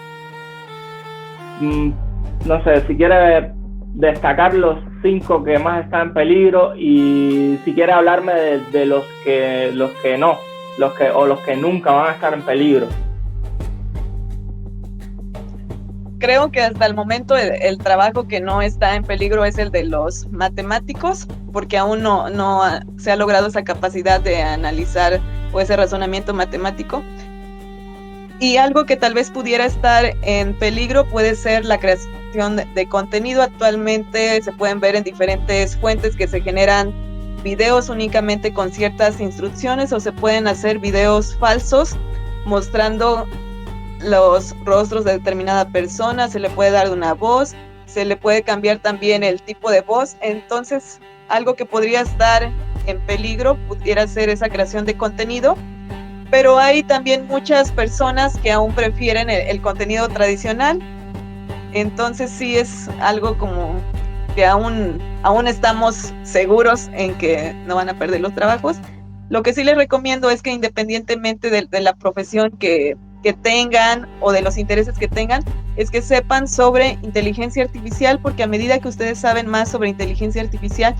No sé, si quiere destacar los 5 que más están en peligro, y si quiere hablarme de los que no, los que nunca van a estar en peligro. Creo que hasta el momento el trabajo que no está en peligro es el de los matemáticos, porque aún no se ha logrado esa capacidad de analizar o ese razonamiento matemático. Y algo que tal vez pudiera estar en peligro puede ser la creación de contenido. Actualmente se pueden ver en diferentes fuentes que se generan videos únicamente con ciertas instrucciones, o se pueden hacer videos falsos mostrando los rostros de determinada persona, se le puede dar una voz, se le puede cambiar también el tipo de voz. Entonces, algo que podría estar en peligro pudiera ser esa creación de contenido, pero hay también muchas personas que aún prefieren el contenido tradicional. Entonces sí es algo como que aún estamos seguros en que no van a perder los trabajos. Lo que sí les recomiendo es que, independientemente de la profesión que tengan o de los intereses que tengan, es que sepan sobre inteligencia artificial, porque a medida que ustedes saben más sobre inteligencia artificial,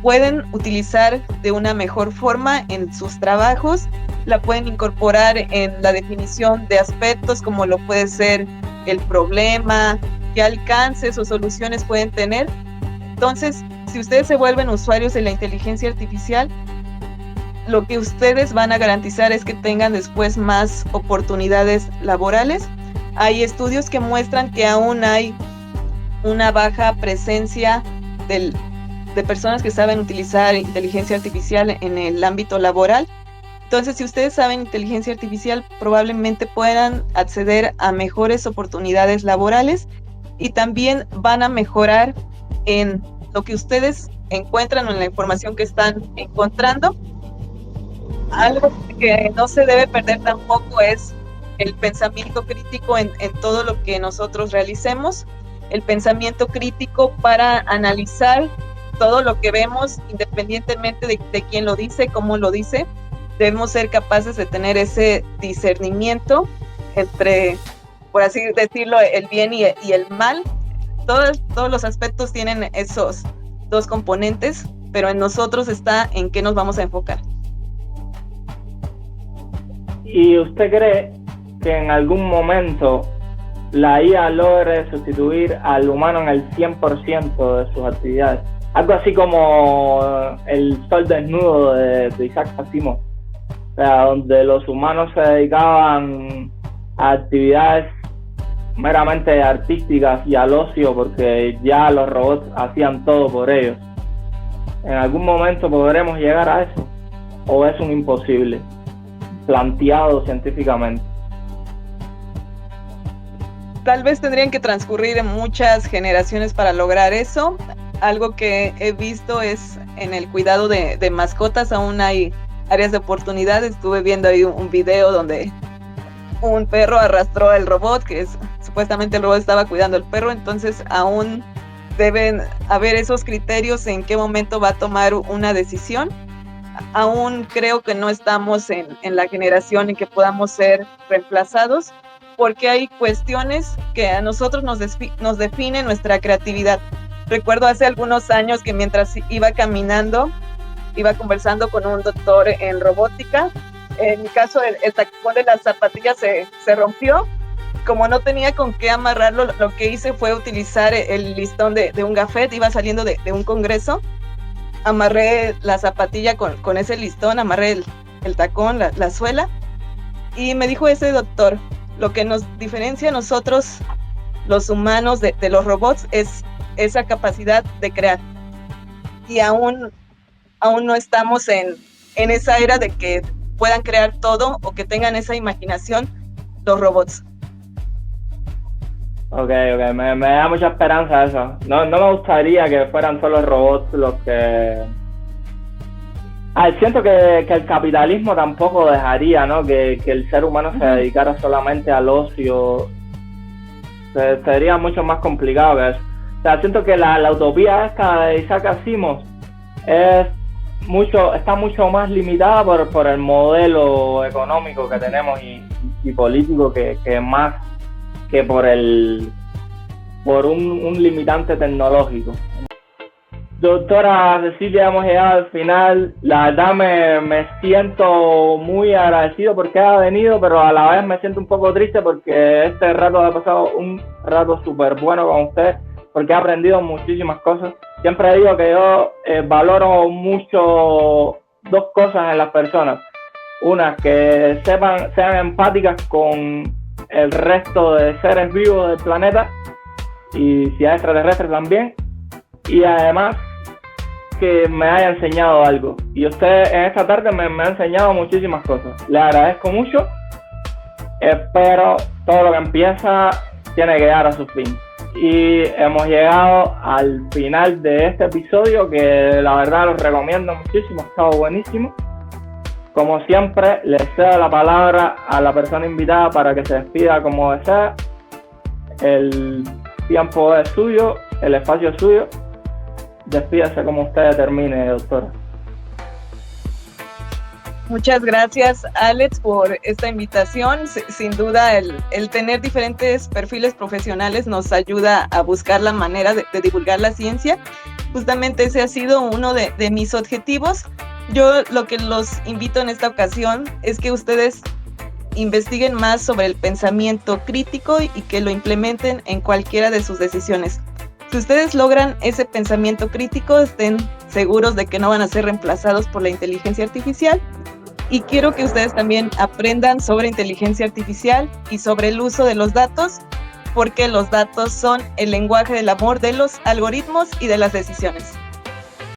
pueden utilizar de una mejor forma en sus trabajos, la pueden incorporar en la definición de aspectos como lo puede ser el problema, qué alcances o soluciones pueden tener. Entonces, si ustedes se vuelven usuarios de la inteligencia artificial, lo que ustedes van a garantizar es que tengan después más oportunidades laborales. Hay estudios que muestran que aún hay una baja presencia de personas que saben utilizar inteligencia artificial en el ámbito laboral. Entonces, si ustedes saben inteligencia artificial, probablemente puedan acceder a mejores oportunidades laborales y también van a mejorar en lo que ustedes encuentran o en la información que están encontrando. Algo que no se debe perder tampoco es el pensamiento crítico en todo lo que nosotros realicemos, el pensamiento crítico para analizar todo lo que vemos, independientemente de quién lo dice, cómo lo dice. Debemos ser capaces de tener ese discernimiento entre, por así decirlo, el bien y el mal. Todos los aspectos tienen esos dos componentes, pero en nosotros está en qué nos vamos a enfocar. ¿Y usted cree que en algún momento la IA logre sustituir al humano en el 100% de sus actividades? Algo así como El Sol Desnudo de Isaac Asimov, o sea, donde los humanos se dedicaban a actividades meramente artísticas y al ocio porque ya los robots hacían todo por ellos. ¿En algún momento podremos llegar a eso? ¿O es un imposible planteado científicamente? Tal vez tendrían que transcurrir muchas generaciones para lograr eso. Algo que he visto es en el cuidado de mascotas, aún hay áreas de oportunidad. Estuve viendo ahí un video donde un perro arrastró al robot, supuestamente el robot estaba cuidando al perro, entonces aún deben haber esos criterios en qué momento va a tomar una decisión. Aún creo que no estamos en la generación en que podamos ser reemplazados, porque hay cuestiones que a nosotros nos definen nuestra creatividad. Recuerdo hace algunos años que mientras iba caminando, iba conversando con un doctor en robótica. En mi caso, el tacón de las zapatillas se rompió. Como no tenía con qué amarrarlo, lo que hice fue utilizar el listón de un gafet. Iba saliendo de un congreso, amarré la zapatilla con ese listón, amarré el tacón, la suela, y me dijo ese doctor: lo que nos diferencia a nosotros, los humanos, de los robots, es esa capacidad de crear. Y aún no estamos en esa era de que puedan crear todo o que tengan esa imaginación los robots. Ok, me da mucha esperanza eso. No me gustaría que fueran solo robots los que... siento que el capitalismo tampoco dejaría, ¿no? Que el ser humano se dedicara solamente al ocio. Sería mucho más complicado que eso. O sea, siento que la utopía esta de Isaac Asimov está mucho más limitada por el modelo económico que tenemos y político que más que por un limitante tecnológico. Doctora Cecilia, hemos llegado al final. La verdad me siento muy agradecido porque ha venido, pero a la vez me siento un poco triste porque este rato ha pasado un rato súper bueno con usted, porque he aprendido muchísimas cosas. Siempre digo que yo valoro mucho dos cosas en las personas. Una, que sean empáticas con el resto de seres vivos del planeta, y si hay extraterrestres también, y además que me haya enseñado algo. Y usted en esta tarde me ha enseñado muchísimas cosas. Le agradezco mucho. Espero todo lo que empieza tiene que llegar a su fin. Y hemos llegado al final de este episodio, que la verdad lo recomiendo muchísimo, ha estado buenísimo. Como siempre, le cedo la palabra a la persona invitada para que se despida como desea. El tiempo es suyo, el espacio es suyo. Despídase como usted determine, doctora. Muchas gracias, Alex, por esta invitación. Sin duda, el tener diferentes perfiles profesionales nos ayuda a buscar la manera de divulgar la ciencia. Justamente ese ha sido uno de mis objetivos. Yo lo que los invito en esta ocasión es que ustedes investiguen más sobre el pensamiento crítico y que lo implementen en cualquiera de sus decisiones. Si ustedes logran ese pensamiento crítico, estén seguros de que no van a ser reemplazados por la inteligencia artificial. Y quiero que ustedes también aprendan sobre inteligencia artificial y sobre el uso de los datos, porque los datos son el lenguaje del amor de los algoritmos y de las decisiones.